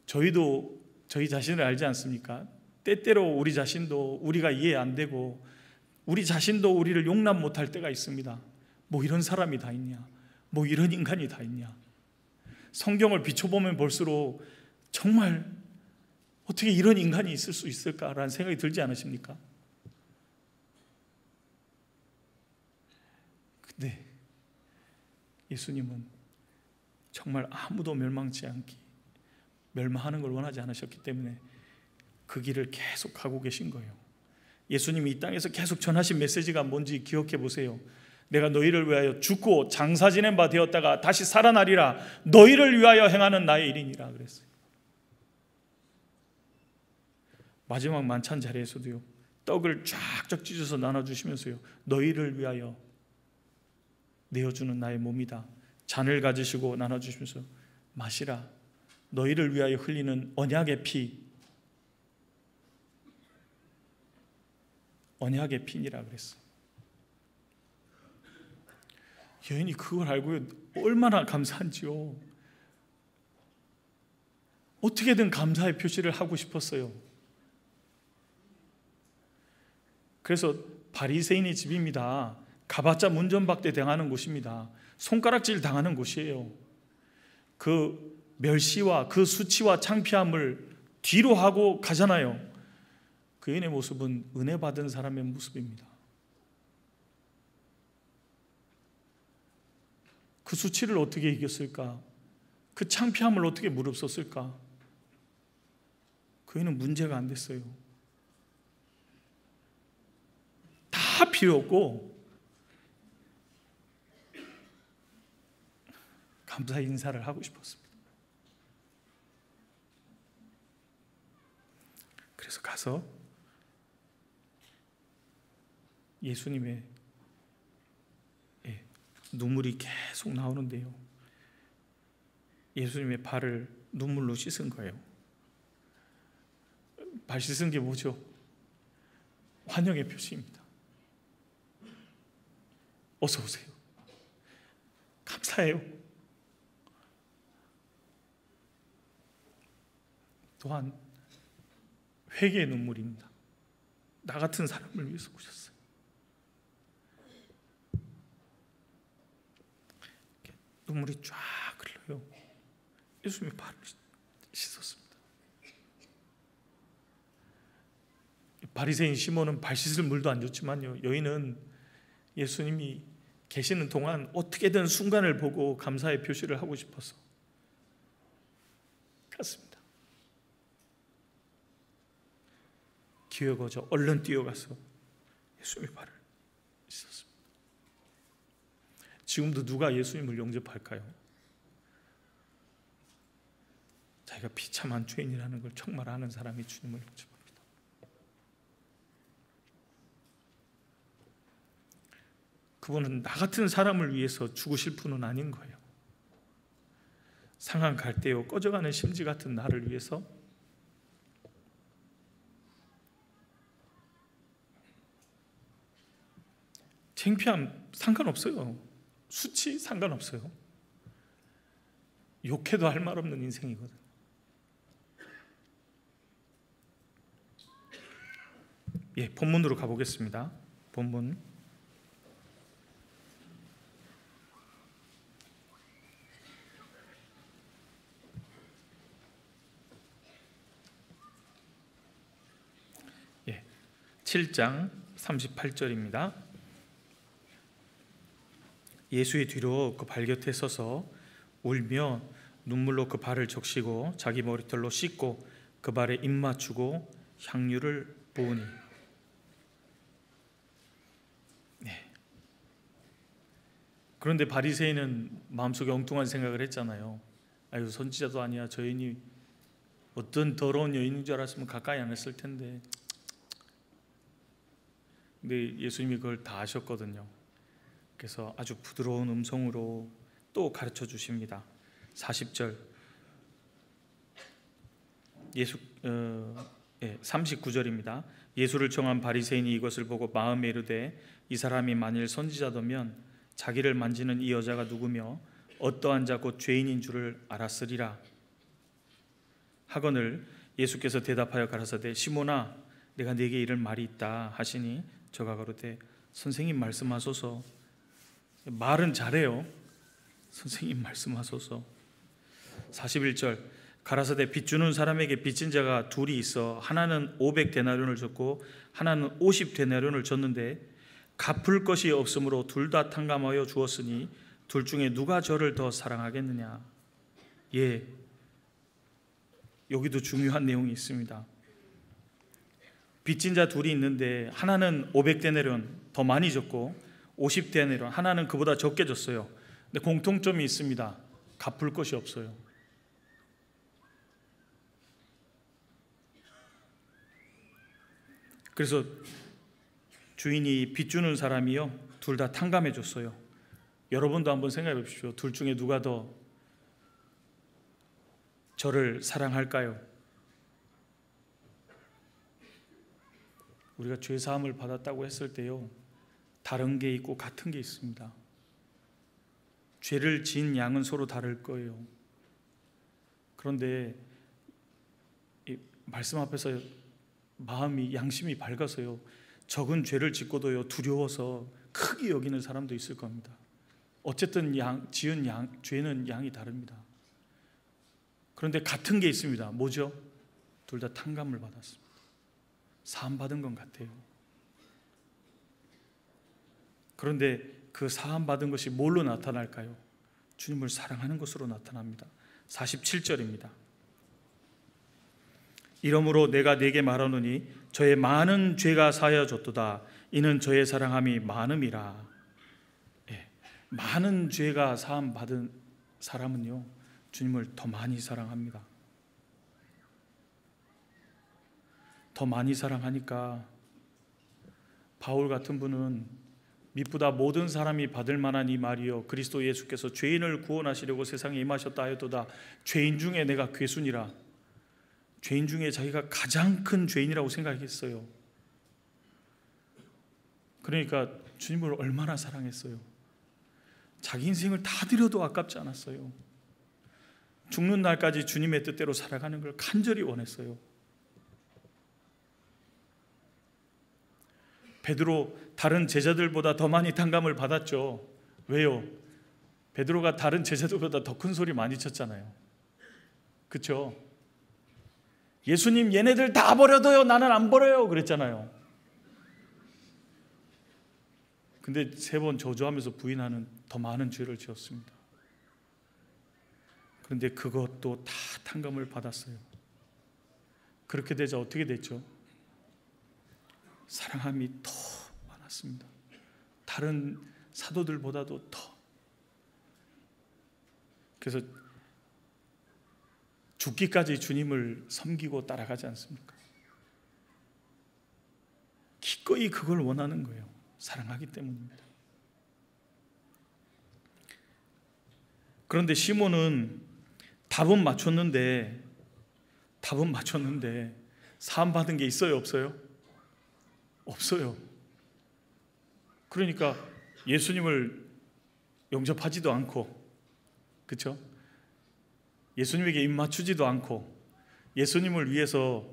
저희도 저희 자신을 알지 않습니까? 때때로 우리 자신도 우리가 이해 안 되고 우리 자신도 우리를 용납 못할 때가 있습니다. 뭐 이런 사람이 다 있냐? 뭐 이런 인간이 다 있냐? 성경을 비춰보면 볼수록 정말 어떻게 이런 인간이 있을 수 있을까라는 생각이 들지 않으십니까? 근데 예수님은 정말 아무도 멸망치 않기, 멸망하는 걸 원하지 않으셨기 때문에 그 길을 계속 가고 계신 거예요. 예수님이 이 땅에서 계속 전하신 메시지가 뭔지 기억해 보세요. 내가 너희를 위하여 죽고 장사 지낸 바 되었다가 다시 살아나리라. 너희를 위하여 행하는 나의 일이니라 그랬어요. 마지막 만찬 자리에서도요, 떡을 쫙쫙 찢어서 나눠주시면서요, 너희를 위하여 내어주는 나의 몸이다. 잔을 가지시고 나눠주시면서 마시라. 너희를 위하여 흘리는 언약의 피, 언약의 피니라 그랬어요. 여인이 그걸 알고 얼마나 감사한지요. 어떻게든 감사의 표시를 하고 싶었어요. 그래서 바리새인의 집입니다. 가봤자 문전박대 당하는 곳입니다. 손가락질 당하는 곳이에요. 그 멸시와 그 수치와 창피함을 뒤로 하고 가잖아요. 그 여인의 모습은 은혜 받은 사람의 모습입니다. 그 수치를 어떻게 이겼을까? 그 창피함을 어떻게 무릅썼을까? 그 여인은 문제가 안 됐어요. 다 필요 없고 감사 인사를 하고 싶었습니다. 그래서 가서 예수님의 눈물이 계속 나오는데요, 예수님의 발을 눈물로 씻은 거예요. 발 씻은 게 뭐죠? 환영의 표시입니다. 어서 오세요. 감사해요. 또한 회개의 눈물입니다. 나 같은 사람을 위해서 오셨어요. 눈물이 쫙 흘러요. 예수님이 발을 씻었습니다. 바리새인 시몬은 발 씻을 물도 안 줬지만요, 여인은 예수님이 계시는 동안 어떻게든 순간을 보고 감사의 표시를 하고 싶어서 갔습니다. 기회가 오자 얼른 뛰어가서 예수님의 발을 씻었습니다. 지금도 누가 예수님을 영접할까요? 자기가 비참한 죄인이라는 걸 정말 아는 사람이 주님을 영접합니다. 그분은 나 같은 사람을 위해서 죽으실 분은 아닌 거예요. 상한 갈대요 꺼져가는 심지 같은 나를 위해서 창피함 상관없어요. 수치 상관없어요. 욕해도 할 말 없는 인생이거든. 예, 본문으로 가보겠습니다. 본문 예, 7장 38절입니다. 예수의 뒤로 그 발 곁에 서서 울며 눈물로 그 발을 적시고 자기 머리털로 씻고 그 발에 입 맞추고 향유를 부으니. 네. 그런데 바리새인은 마음속에 엉뚱한 생각을 했잖아요. 아유, 선지자도 아니야. 저 여인이 어떤 더러운 여인인 줄 알았으면 가까이 안 했을 텐데. 근데 예수님이 그걸 다 아셨거든요. 그래서 아주 부드러운 음성으로 또 가르쳐 주십니다. 40절 39절입니다. 예수를 청한 바리새인이 이것을 보고 마음에 이르되 이 사람이 만일 선지자더면 자기를 만지는 이 여자가 누구며 어떠한 자 곧 죄인인 줄을 알았으리라 하거늘 예수께서 대답하여 가라사대 시몬아 내가 네게 이를 말이 있다 하시니 저가 가로되 선생님 말씀하소서. 말은 잘해요. 선생님 말씀하소서. 41절 가라사대 빚 주는 사람에게 빚진 자가 둘이 있어 하나는 500데나리온을 줬고 하나는 50데나리온을 줬는데 갚을 것이 없으므로 둘 다 탕감하여 주었으니 둘 중에 누가 저를 더 사랑하겠느냐. 예, 여기도 중요한 내용이 있습니다. 빚진 자 둘이 있는데 하나는 500데나리온 더 많이 줬고 50데나리온 하나는 그보다 적게 줬어요. 근데 공통점이 있습니다. 갚을 것이 없어요. 그래서 주인이 빚 주는 사람이요 둘 다 탕감해 줬어요. 여러분도 한번 생각해 보십시오. 둘 중에 누가 더 저를 사랑할까요? 우리가 죄 사함을 받았다고 했을 때요 다른 게 있고 같은 게 있습니다. 죄를 지은 양은 서로 다를 거예요. 그런데 이 말씀 앞에서 마음이 양심이 밝아서요 적은 죄를 짓고도요 두려워서 크게 여기는 사람도 있을 겁니다. 어쨌든 지은 죄는 양이 다릅니다. 그런데 같은 게 있습니다. 뭐죠? 둘 다 탕감을 받았습니다. 사함 받은 건 같아요. 그런데 그 사함 받은 것이 뭘로 나타날까요? 주님을 사랑하는 것으로 나타납니다. 47절입니다. 이러므로 내가 네게 말하노니 저의 많은 죄가 사하여졌도다. 이는 저의 사랑함이 많음이라. 예, 많은 죄가 사함 받은 사람은요 주님을 더 많이 사랑합니다. 더 많이 사랑하니까 바울 같은 분은 미쁘다 모든 사람이 받을 만한 이 말이요 그리스도 예수께서 죄인을 구원하시려고 세상에 임하셨다 하였도다. 죄인 중에 내가 괴순이라. 죄인 중에 자기가 가장 큰 죄인이라고 생각했어요. 그러니까 주님을 얼마나 사랑했어요. 자기 인생을 다 드려도 아깝지 않았어요. 죽는 날까지 주님의 뜻대로 살아가는 걸 간절히 원했어요. 베드로 다른 제자들보다 더 많이 탕감을 받았죠. 왜요? 베드로가 다른 제자들보다 더 큰 소리 많이 쳤잖아요. 그렇죠? 예수님 얘네들 다 버려도요 나는 안 버려요 그랬잖아요. 근데 3번 저주하면서 부인하는 더 많은 죄를 지었습니다. 그런데 그것도 다 탕감을 받았어요. 그렇게 되자 어떻게 됐죠? 사랑함이 더 많았습니다. 다른 사도들보다도 더. 그래서 죽기까지 주님을 섬기고 따라가지 않습니까? 기꺼이 그걸 원하는 거예요. 사랑하기 때문입니다. 그런데 시몬은 답은 맞췄는데 사함 받은 게 있어요, 없어요? 없어요. 그러니까 예수님을 용접하지도 않고, 그렇죠? 예수님에게 입 맞추지도 않고 예수님을 위해서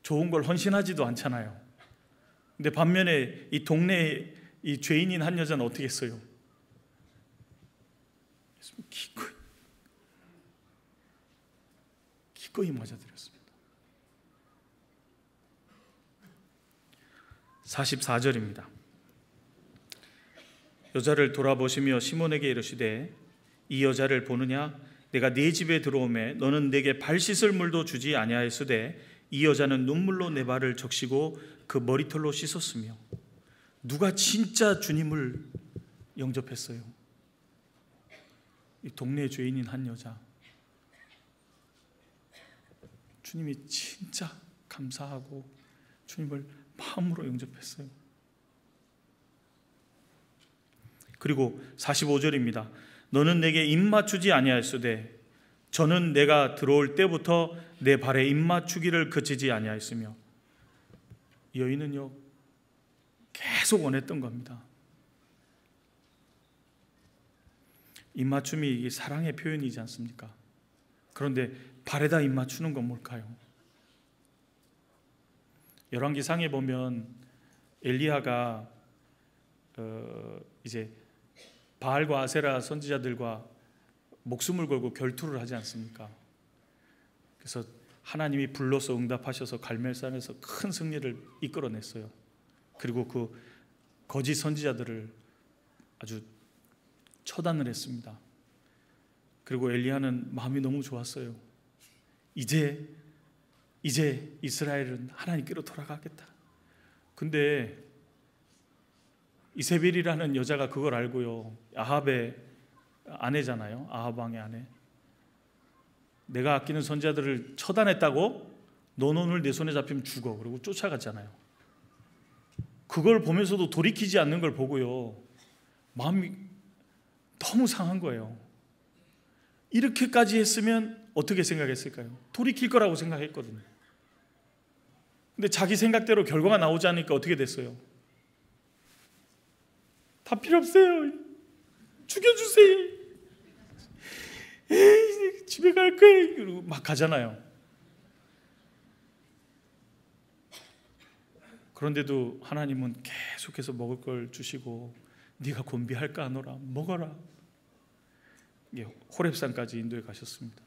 좋은 걸 헌신하지도 않잖아요. 근데 반면에 이 동네에 이 죄인인 한 여자는 어떻게 했어요? 기꺼이 맞아들였습니다. 44절입니다. 여자를 돌아보시며 시몬에게 이르시되 이 여자를 보느냐? 내가 네 집에 들어오매 너는 내게 발 씻을 물도 주지 아니하였으되 이 여자는 눈물로 내 발을 적시고 그 머리털로 씻었으며. 누가 진짜 주님을 영접했어요? 이 동네 죄인인 한 여자. 주님이 진짜 감사하고 주님을 마음으로 영접했어요. 그리고 45절입니다. 너는 내게 입 맞추지 아니하였으되 저는 내가 들어올 때부터 내 발에 입 맞추기를 그치지 아니하였으며. 여인은요 계속 원했던 겁니다. 입 맞춤이 사랑의 표현이지 않습니까? 그런데 발에다 입 맞추는 건 뭘까요? 열왕기상에 보면 엘리야가 이제 바알과 아세라 선지자들과 목숨을 걸고 결투를 하지 않습니까? 그래서 하나님이 불러서 응답하셔서 갈멜산에서 큰 승리를 이끌어냈어요. 그리고 그 거짓 선지자들을 아주 처단을 했습니다. 그리고 엘리야는 마음이 너무 좋았어요. 이제 이스라엘은 하나님께로 돌아가겠다. 근데 이세벨이라는 여자가 그걸 알고요, 아합의 아내잖아요. 아합 왕의 아내. 내가 아끼는 선지자들을 처단했다고? 넌 오늘 내 손에 잡히면 죽어. 그리고 쫓아갔잖아요. 그걸 보면서도 돌이키지 않는 걸 보고요, 마음이 너무 상한 거예요. 이렇게까지 했으면 어떻게 생각했을까요? 돌이킬 거라고 생각했거든요. 근데 자기 생각대로 결과가 나오지 않으니까 어떻게 됐어요? 다 필요 없어요. 죽여주세요. 에이, 집에 갈 거예요. 그리고 막 가잖아요. 그런데도 하나님은 계속해서 먹을 걸 주시고 네가 곤비할까 하노라, 먹어라. 호렙산까지 인도에 가셨습니다.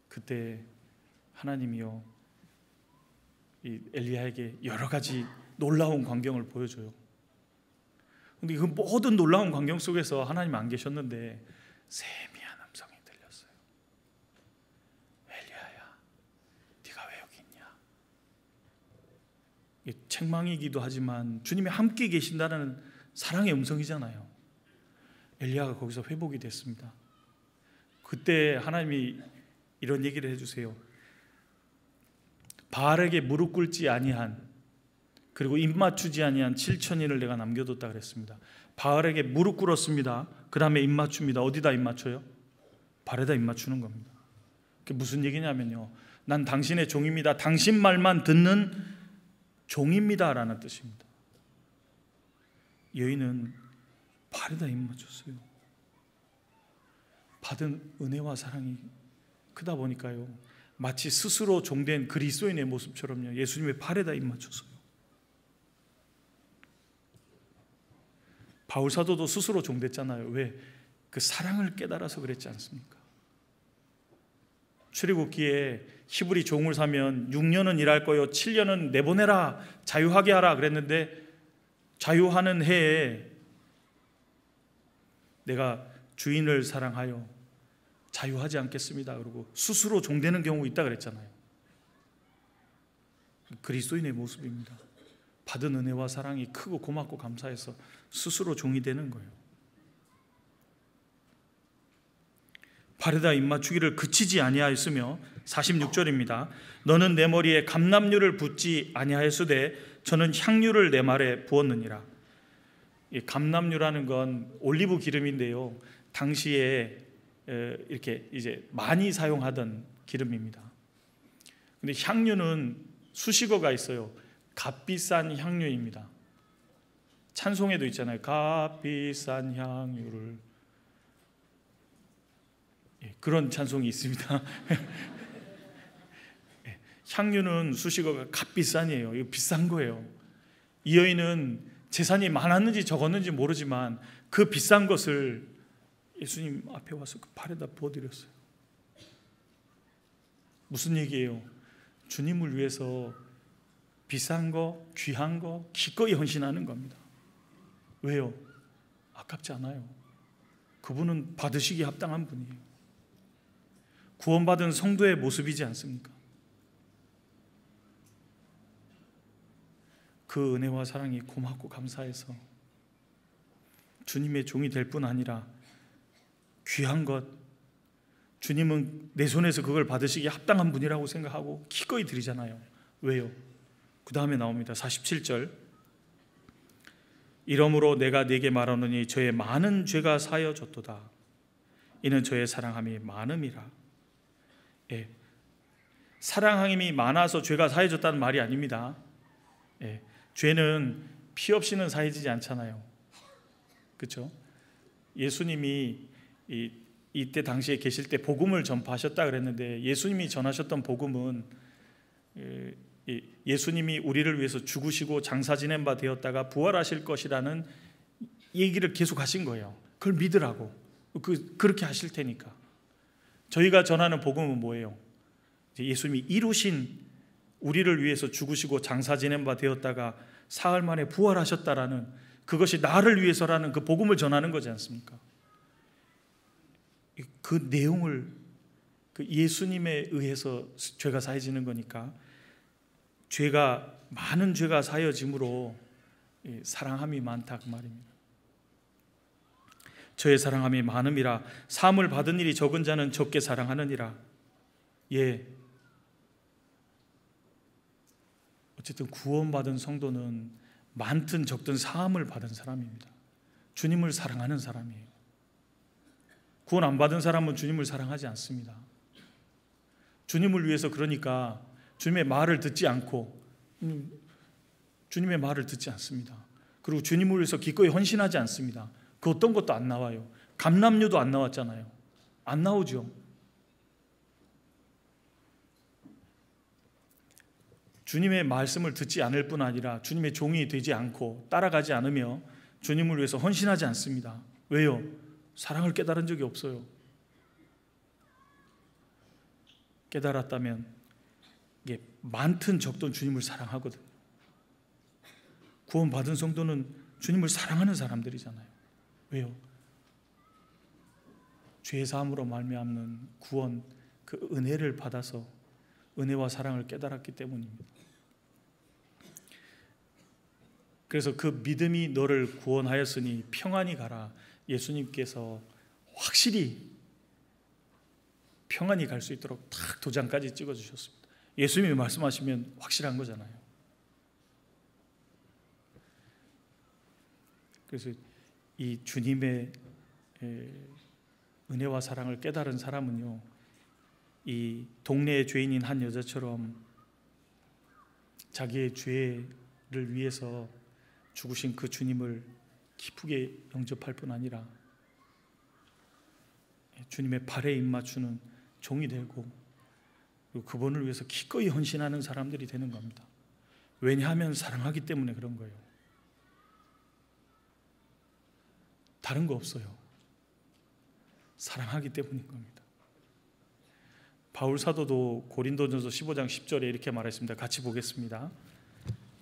그때 하나님이요, 이 엘리야에게 여러 가지 놀라운 광경을 보여줘요. 근데 그 모든 놀라운 광경 속에서 하나님 안 계셨는데 세미한 음성이 들렸어요. 엘리야야, 네가 왜 여기 있냐? 이게 책망이기도 하지만 주님이 함께 계신다는 사랑의 음성이잖아요. 엘리야가 거기서 회복이 됐습니다. 그때 하나님이 이런 얘기를 해주세요. 바알에게 무릎 꿇지 아니한, 그리고 입 맞추지 아니한 7,000인을 내가 남겨뒀다 그랬습니다. 바알에게 무릎 꿇었습니다. 그 다음에 입 맞춥니다. 어디다 입 맞춰요? 발에다 입 맞추는 겁니다. 그게 무슨 얘기냐면요, 난 당신의 종입니다, 당신 말만 듣는 종입니다 라는 뜻입니다. 여인은 발에다 입 맞췄어요. 받은 은혜와 사랑이 크다 보니까요, 마치 스스로 종된 그리스도인의 모습처럼요, 예수님의 발에다 입 맞췄어요. 바울 사도도 스스로 종됐잖아요. 왜? 그 사랑을 깨달아서 그랬지 않습니까? 출애굽기에 히브리 종을 사면 6년은 일할 거요 7년은 내보내라, 자유하게 하라 그랬는데, 자유하는 해에 내가 주인을 사랑하여 자유하지 않겠습니다 그러고 스스로 종되는 경우 있다 그랬잖아요. 그리스도인의 모습입니다. 받은 은혜와 사랑이 크고 고맙고 감사해서 스스로 종이 되는 거예요. 발에다 입 맞추기를 그치지 아니하였으며, 46절입니다. 너는 내 머리에 감람류를 붓지 아니하였으되 저는 향유를 내 말에 부었느니라. 이 감람류라는 건 올리브 기름인데요, 당시에 이렇게 이제 많이 사용하던 기름입니다. 근데 향유는 수식어가 있어요. 값비싼 향유입니다. 찬송에도 있잖아요. 값비싼 향유를. 그런 찬송이 있습니다. 향유는 수식어가 값비싼이에요. 이거 비싼 거예요. 이 여인은 재산이 많았는지 적었는지 모르지만 그 비싼 것을 예수님 앞에 와서 그 발에다 부어드렸어요. 무슨 얘기예요? 주님을 위해서 비싼 거, 귀한 거 기꺼이 헌신하는 겁니다. 왜요? 아깝지 않아요. 그분은 받으시기에 합당한 분이에요. 구원받은 성도의 모습이지 않습니까? 그 은혜와 사랑이 고맙고 감사해서 주님의 종이 될 뿐 아니라 귀한 것, 주님은 내 손에서 그걸 받으시기에 합당한 분이라고 생각하고 기꺼이 드리잖아요. 왜요? 그 다음에 나옵니다. 47절. 이러므로 내가 네게 말하노니 저의 많은 죄가 사여졌도다. 이는 저의 사랑함이 많음이라. 예, 사랑함이 많아서 죄가 사여졌다는 말이 아닙니다. 예, 죄는 피 없이는 사해지지 않잖아요. 그렇죠? 예수님이 이때 당시에 계실 때 복음을 전파하셨다 그랬는데, 예수님이 전하셨던 복음은 예수님이 우리를 위해서 죽으시고 장사 지낸 바 되었다가 부활하실 것이라는 얘기를 계속 하신 거예요. 그걸 믿으라고. 그렇게 하실 테니까. 저희가 전하는 복음은 뭐예요? 예수님이 이루신, 우리를 위해서 죽으시고 장사 지낸 바 되었다가 사흘 만에 부활하셨다라는, 그것이 나를 위해서라는 그 복음을 전하는 거지 않습니까? 그 내용을, 그 예수님에 의해서 죄가 사해지는 거니까, 많은 죄가 사여짐으로 사랑함이 많다 그 말입니다. 저의 사랑함이 많음이라. 사함을 받은 일이 적은 자는 적게 사랑하느니라. 예, 어쨌든 구원받은 성도는 많든 적든 사함을 받은 사람입니다. 주님을 사랑하는 사람이에요. 구원 안 받은 사람은 주님을 사랑하지 않습니다. 주님을 위해서, 그러니까 주님의 말을 듣지 않고, 주님의 말을 듣지 않습니다. 그리고 주님을 위해서 기꺼이 헌신하지 않습니다. 그 어떤 것도 안 나와요. 감람류도 안 나왔잖아요. 안 나오죠. 주님의 말씀을 듣지 않을 뿐 아니라 주님의 종이 되지 않고 따라가지 않으며 주님을 위해서 헌신하지 않습니다. 왜요? 사랑을 깨달은 적이 없어요. 깨달았다면 이게 많든 적든 주님을 사랑하거든요. 구원받은 성도는 주님을 사랑하는 사람들이잖아요. 왜요? 죄 사함으로 말미암는 구원, 그 은혜를 받아서 은혜와 사랑을 깨달았기 때문입니다. 그래서 그 믿음이 너를 구원하였으니 평안히 가라. 예수님께서 확실히 평안히 갈 수 있도록 딱 도장까지 찍어주셨습니다. 예수님이 말씀하시면 확실한 거잖아요. 그래서 이 주님의 은혜와 사랑을 깨달은 사람은요, 이 동네의 죄인인 한 여자처럼 자기의 죄를 위해서 죽으신 그 주님을 기쁘게 영접할 뿐 아니라 주님의 발에 입맞추는 종이 되고, 그리고 그분을 위해서 기꺼이 헌신하는 사람들이 되는 겁니다. 왜냐하면 사랑하기 때문에 그런 거예요. 다른 거 없어요. 사랑하기 때문인 겁니다. 바울 사도도 고린도전서 15장 10절에 이렇게 말했습니다. 같이 보겠습니다.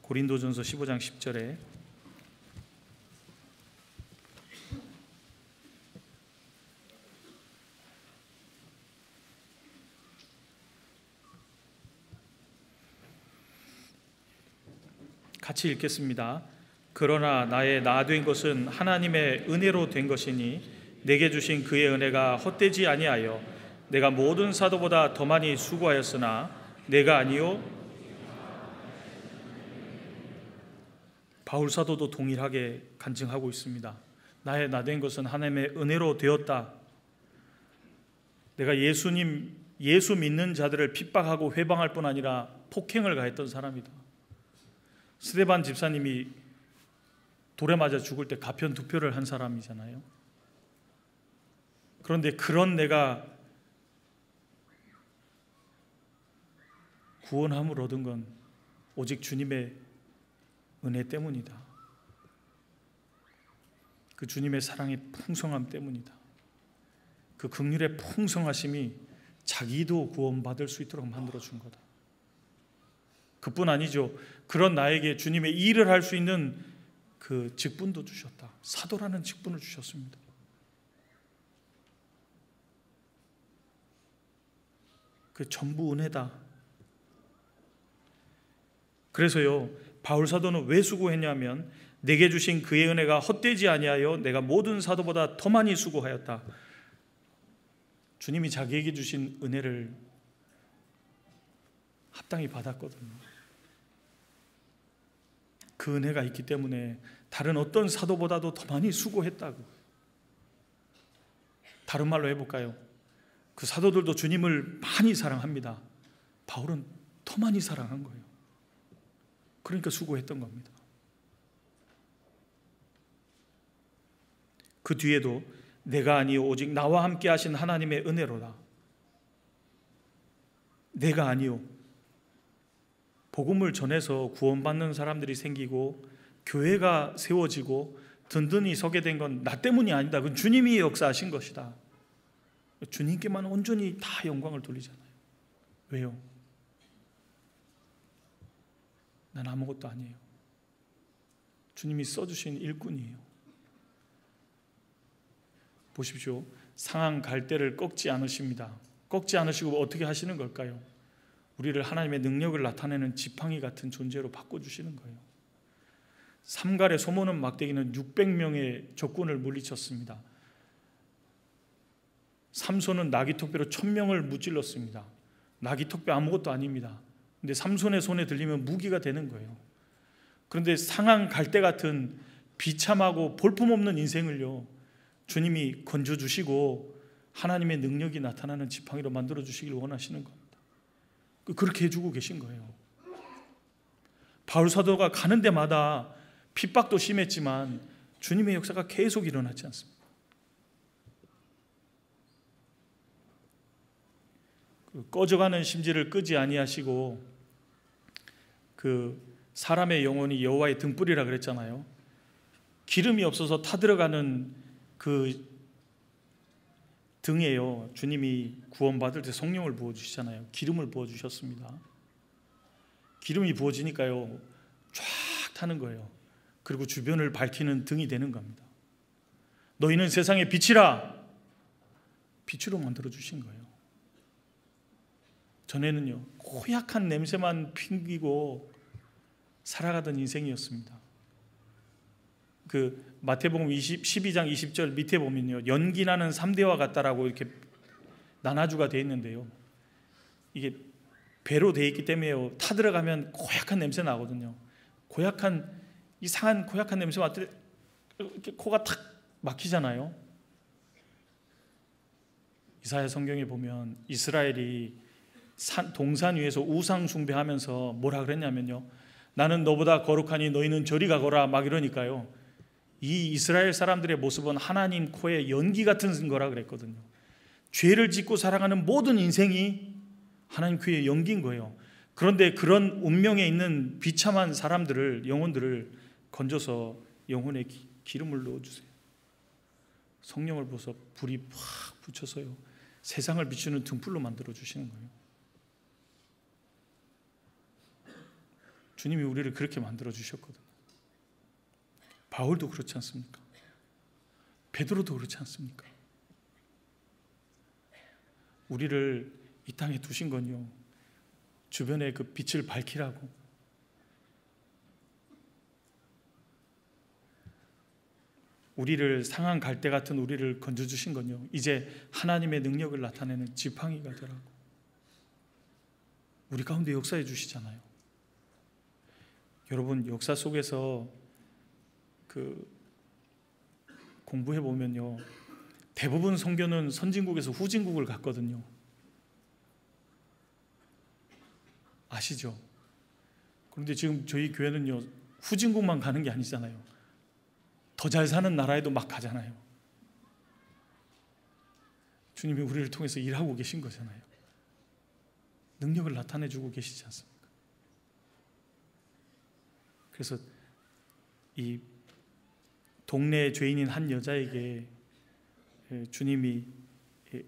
고린도전서 15장 10절에 같이 읽겠습니다. 그러나 나의 나 된 것은 하나님의 은혜로 된 것이니 내게 주신 그의 은혜가 헛되지 아니하여 내가 모든 사도보다 더 많이 수고하였으나 내가 아니요. 바울 사도도 동일하게 간증하고 있습니다. 나의 나 된 것은 하나님의 은혜로 되었다. 내가 예수 믿는 자들을 핍박하고 회방할 뿐 아니라 폭행을 가했던 사람이다. 스데반 집사님이 돌에 맞아 죽을 때 가편투표를 한 사람이잖아요. 그런데 그런 내가 구원함을 얻은 건 오직 주님의 은혜 때문이다. 그 주님의 사랑의 풍성함 때문이다. 그 긍휼의 풍성하심이 자기도 구원받을 수 있도록 만들어준 거다. 그뿐 아니죠. 그런 나에게 주님의 일을 할 수 있는 그 직분도 주셨다. 사도라는 직분을 주셨습니다. 그 전부 은혜다. 그래서요, 바울 사도는 왜 수고했냐면 내게 주신 그의 은혜가 헛되지 아니하여 내가 모든 사도보다 더 많이 수고하였다. 주님이 자기에게 주신 은혜를 합당히 받았거든요. 그 은혜가 있기 때문에 다른 어떤 사도보다도 더 많이 수고했다고. 다른 말로 해볼까요? 그 사도들도 주님을 많이 사랑합니다. 바울은 더 많이 사랑한 거예요. 그러니까 수고했던 겁니다. 그 뒤에도 내가 아니요 오직 나와 함께 하신 하나님의 은혜로다. 내가 아니요, 복음을 전해서 구원받는 사람들이 생기고 교회가 세워지고 든든히 서게 된 건 나 때문이 아니다. 그건 주님이 역사하신 것이다. 주님께만 온전히 다 영광을 돌리잖아요. 왜요? 난 아무것도 아니에요. 주님이 써주신 일꾼이에요. 보십시오. 상한 갈대를 꺾지 않으십니다. 꺾지 않으시고 어떻게 하시는 걸까요? 우리를 하나님의 능력을 나타내는 지팡이 같은 존재로 바꿔주시는 거예요. 삼갈의 소모는 막대기는 600명의 적군을 물리쳤습니다. 삼손은 나귀턱뼈로 1000명을 무찔렀습니다. 나귀턱뼈 아무것도 아닙니다. 근데 삼손의 손에 들리면 무기가 되는 거예요. 그런데 상한 갈대 같은 비참하고 볼품없는 인생을요, 주님이 건져주시고 하나님의 능력이 나타나는 지팡이로 만들어주시길 원하시는 겁니다. 그렇게 해주고 계신 거예요. 바울 사도가 가는 데마다 핍박도 심했지만 주님의 역사가 계속 일어나지 않습니까? 꺼져가는 심지를 끄지 아니하시고 그 사람의 영혼이 여호와의 등불이라 그랬잖아요. 기름이 없어서 타들어가는 그 등에요, 주님이 구원받을 때 성령을 부어주시잖아요. 기름을 부어주셨습니다. 기름이 부어지니까요 쫙 타는 거예요. 그리고 주변을 밝히는 등이 되는 겁니다. 너희는 세상의 빛이라, 빛으로 만들어주신 거예요. 전에는요 고약한 냄새만 풍기고 살아가던 인생이었습니다. 그 마태복음 12장 20절 밑에 보면요, 연기나는 3대와 같다라고 이렇게 나나주가 되어 있는데요, 이게 배로 되어 있기 때문에 타들어가면 고약한 냄새 나거든요. 고약한, 이상한 고약한 냄새 맡을 때 이렇게 코가 탁 막히잖아요. 이사야 성경에 보면 이스라엘이 동산 위에서 우상 숭배하면서 뭐라 그랬냐면요, 나는 너보다 거룩하니 너희는 저리 가거라, 막 이러니까요, 이 이스라엘 사람들의 모습은 하나님 코에 연기 같은 거라 그랬거든요. 죄를 짓고 살아가는 모든 인생이 하나님 귀에 연기인 거예요. 그런데 그런 운명에 있는 비참한 사람들을, 영혼들을 건져서 영혼에 기름을 넣어주세요. 성령을 부어서 불이 확 붙여서요 세상을 비추는 등불로 만들어주시는 거예요. 주님이 우리를 그렇게 만들어주셨거든요. 바울도 그렇지 않습니까? 베드로도 그렇지 않습니까? 우리를 이 땅에 두신 건요, 주변에 그 빛을 밝히라고. 우리를 상한 갈대 같은 우리를 건져주신 건요, 이제 하나님의 능력을 나타내는 지팡이가 되라고. 우리 가운데 역사해 주시잖아요. 여러분, 역사 속에서 그 공부해 보면요, 대부분 선교는 선진국에서 후진국을 갔거든요. 아시죠? 그런데 지금 저희 교회는요 후진국만 가는 게 아니잖아요. 더 잘 사는 나라에도 막 가잖아요. 주님이 우리를 통해서 일하고 계신 거잖아요. 능력을 나타내주고 계시지 않습니까? 그래서 이 동네 죄인인 한 여자에게 주님이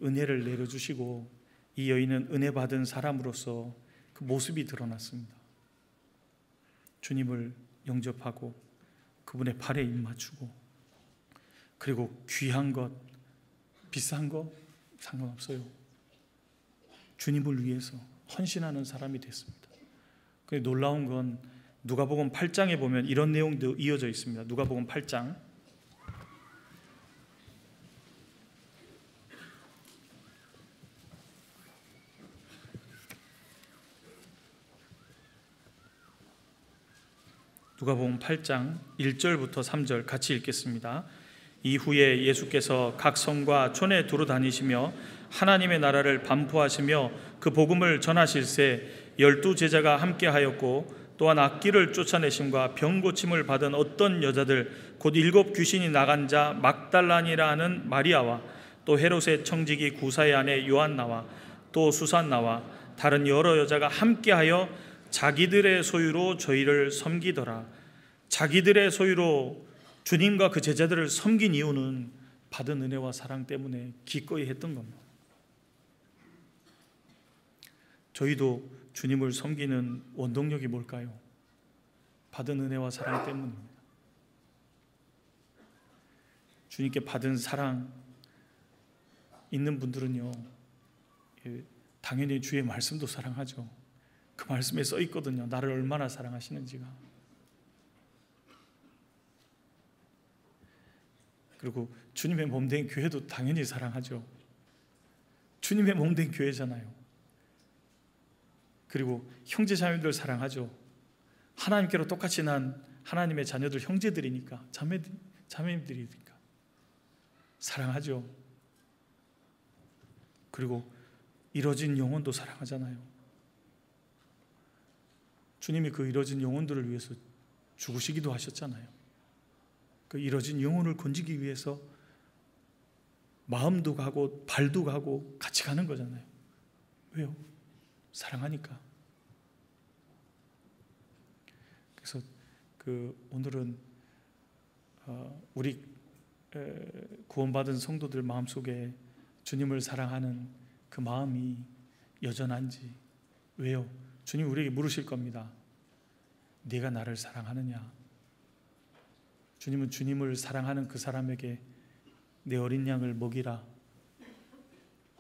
은혜를 내려주시고 이 여인은 은혜 받은 사람으로서 그 모습이 드러났습니다. 주님을 영접하고 그분의 발에 입 맞추고, 그리고 귀한 것, 비싼 것 상관없어요. 주님을 위해서 헌신하는 사람이 됐습니다. 놀라운 건 누가복음 8장에 보면 이런 내용도 이어져 있습니다. 누가복음 8장 누가복음 8장 1절부터 3절 같이 읽겠습니다. 이후에 예수께서 각 성과 촌에 두루 다니시며 하나님의 나라를 반포하시며 그 복음을 전하실새 12 제자가 함께하였고, 또한 악귀를 쫓아내심과 병 고침을 받은 어떤 여자들 곧 7 귀신이 나간 자 막달라니라 하는 마리아와 또 헤롯의 청지기 구사의 아내 요한나와 또 수산나와 다른 여러 여자가 함께하여 자기들의 소유로 저희를 섬기더라. 자기들의 소유로 주님과 그 제자들을 섬긴 이유는 받은 은혜와 사랑 때문에 기꺼이 했던 겁니다. 저희도 주님을 섬기는 원동력이 뭘까요? 받은 은혜와 사랑 때문입니다. 주님께 받은 사랑 있는 분들은요, 당연히 주의 말씀도 사랑하죠. 그 말씀에 써 있거든요. 나를 얼마나 사랑하시는지가. 그리고 주님의 몸된 교회도 당연히 사랑하죠. 주님의 몸된 교회잖아요. 그리고 형제 자매들 사랑하죠. 하나님께로 똑같이 난 하나님의 자녀들, 형제들이니까, 자매님들이니까 사랑하죠. 그리고 이뤄진 영혼도 사랑하잖아요. 주님이 그 이뤄진 영혼들을 위해서 죽으시기도 하셨잖아요. 그 이뤄진 영혼을 건지기 위해서 마음도 가고 발도 가고 같이 가는 거잖아요. 왜요? 사랑하니까. 그래서 오늘은 우리 구원받은 성도들 마음속에 주님을 사랑하는 그 마음이 여전한지. 왜요? 주님 우리에게 물으실 겁니다. 네가 나를 사랑하느냐? 주님은 주님을 사랑하는 그 사람에게 내 어린 양을 먹이라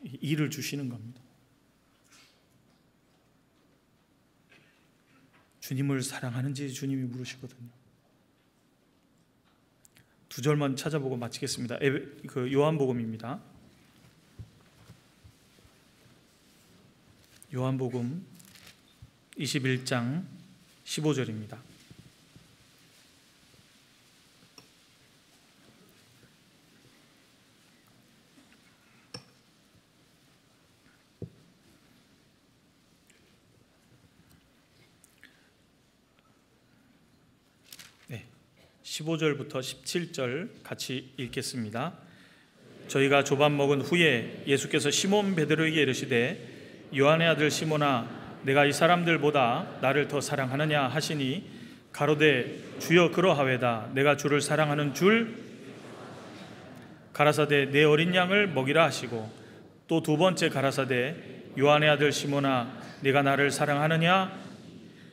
일을 주시는 겁니다. 주님을 사랑하는지 주님이 물으시거든요. 2절만 찾아보고 마치겠습니다. 요한복음입니다. 요한복음 21장 15절입니다. 네, 15절부터 17절 같이 읽겠습니다. 저희가 조반 먹은 후에 예수께서 시몬 베드로에게 이르시되 요한의 아들 시몬아 내가 이 사람들보다 나를 더 사랑하느냐 하시니 가로되 주여 그러하외다. 내가 주를 사랑하는 줄 가라사대 내 어린 양을 먹이라 하시고, 또 2번째 가라사대 요한의 아들 시몬아 내가 나를 사랑하느냐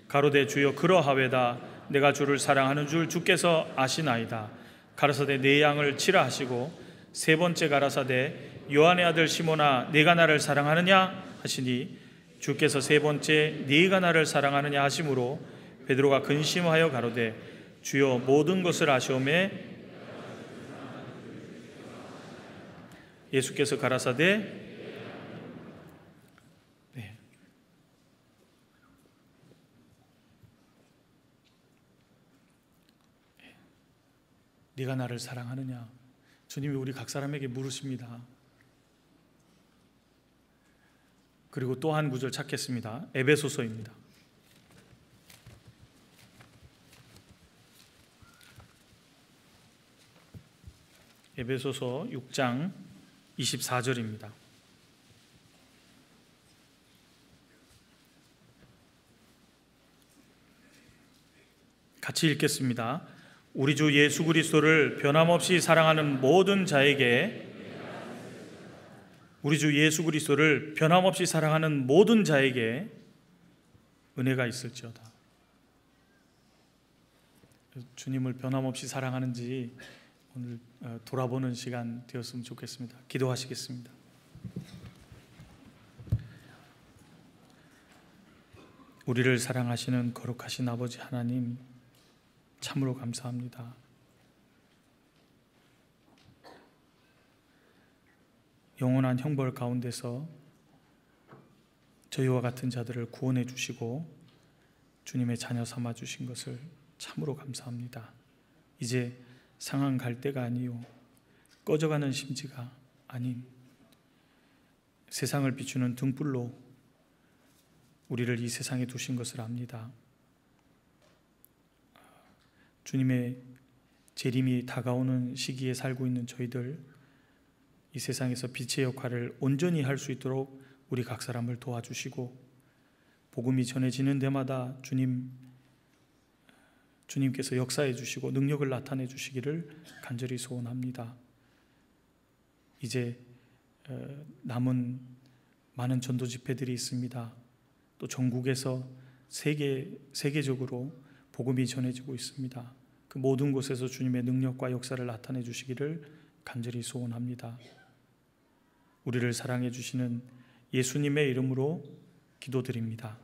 가로되 주여 그러하외다. 내가 주를 사랑하는 줄 주께서 아시나이다. 가라사대 내 양을 치라 하시고, 3번째 가라사대 요한의 아들 시몬아 내가 나를 사랑하느냐 하시니 주께서 3번째 네가 나를 사랑하느냐 하심으로 베드로가 근심하여 가로되 주여 모든 것을 아시오매 예수께서 가라사대 네가 나를 사랑하느냐? 주님이 우리 각 사람에게 물으십니다. 그리고 또 한 구절 찾겠습니다. 에베소서입니다. 에베소서 6장 24절입니다. 같이 읽겠습니다. 우리 주 예수 그리스도를 변함없이 사랑하는 모든 자에게 은혜가 있을지어다. 주님을 변함없이 사랑하는지 오늘 돌아보는 시간 되었으면 좋겠습니다. 기도하시겠습니다. 우리를 사랑하시는 거룩하신 아버지 하나님, 참으로 감사합니다. 영원한 형벌 가운데서 저희와 같은 자들을 구원해 주시고 주님의 자녀 삼아 주신 것을 참으로 감사합니다. 이제 상한 갈대가 아니요 꺼져가는 심지가 아닌 세상을 비추는 등불로 우리를 이 세상에 두신 것을 압니다. 주님의 재림이 다가오는 시기에 살고 있는 저희들, 이 세상에서 빛의 역할을 온전히 할 수 있도록 우리 각 사람을 도와주시고, 복음이 전해지는 데마다 주님께서 역사해 주시고 능력을 나타내 주시기를 간절히 소원합니다. 이제 남은 많은 전도 집회들이 있습니다. 또 전국에서 세계적으로 복음이 전해지고 있습니다. 그 모든 곳에서 주님의 능력과 역사를 나타내 주시기를 간절히 소원합니다. 우리를 사랑해 주시는 예수님의 이름으로 기도드립니다.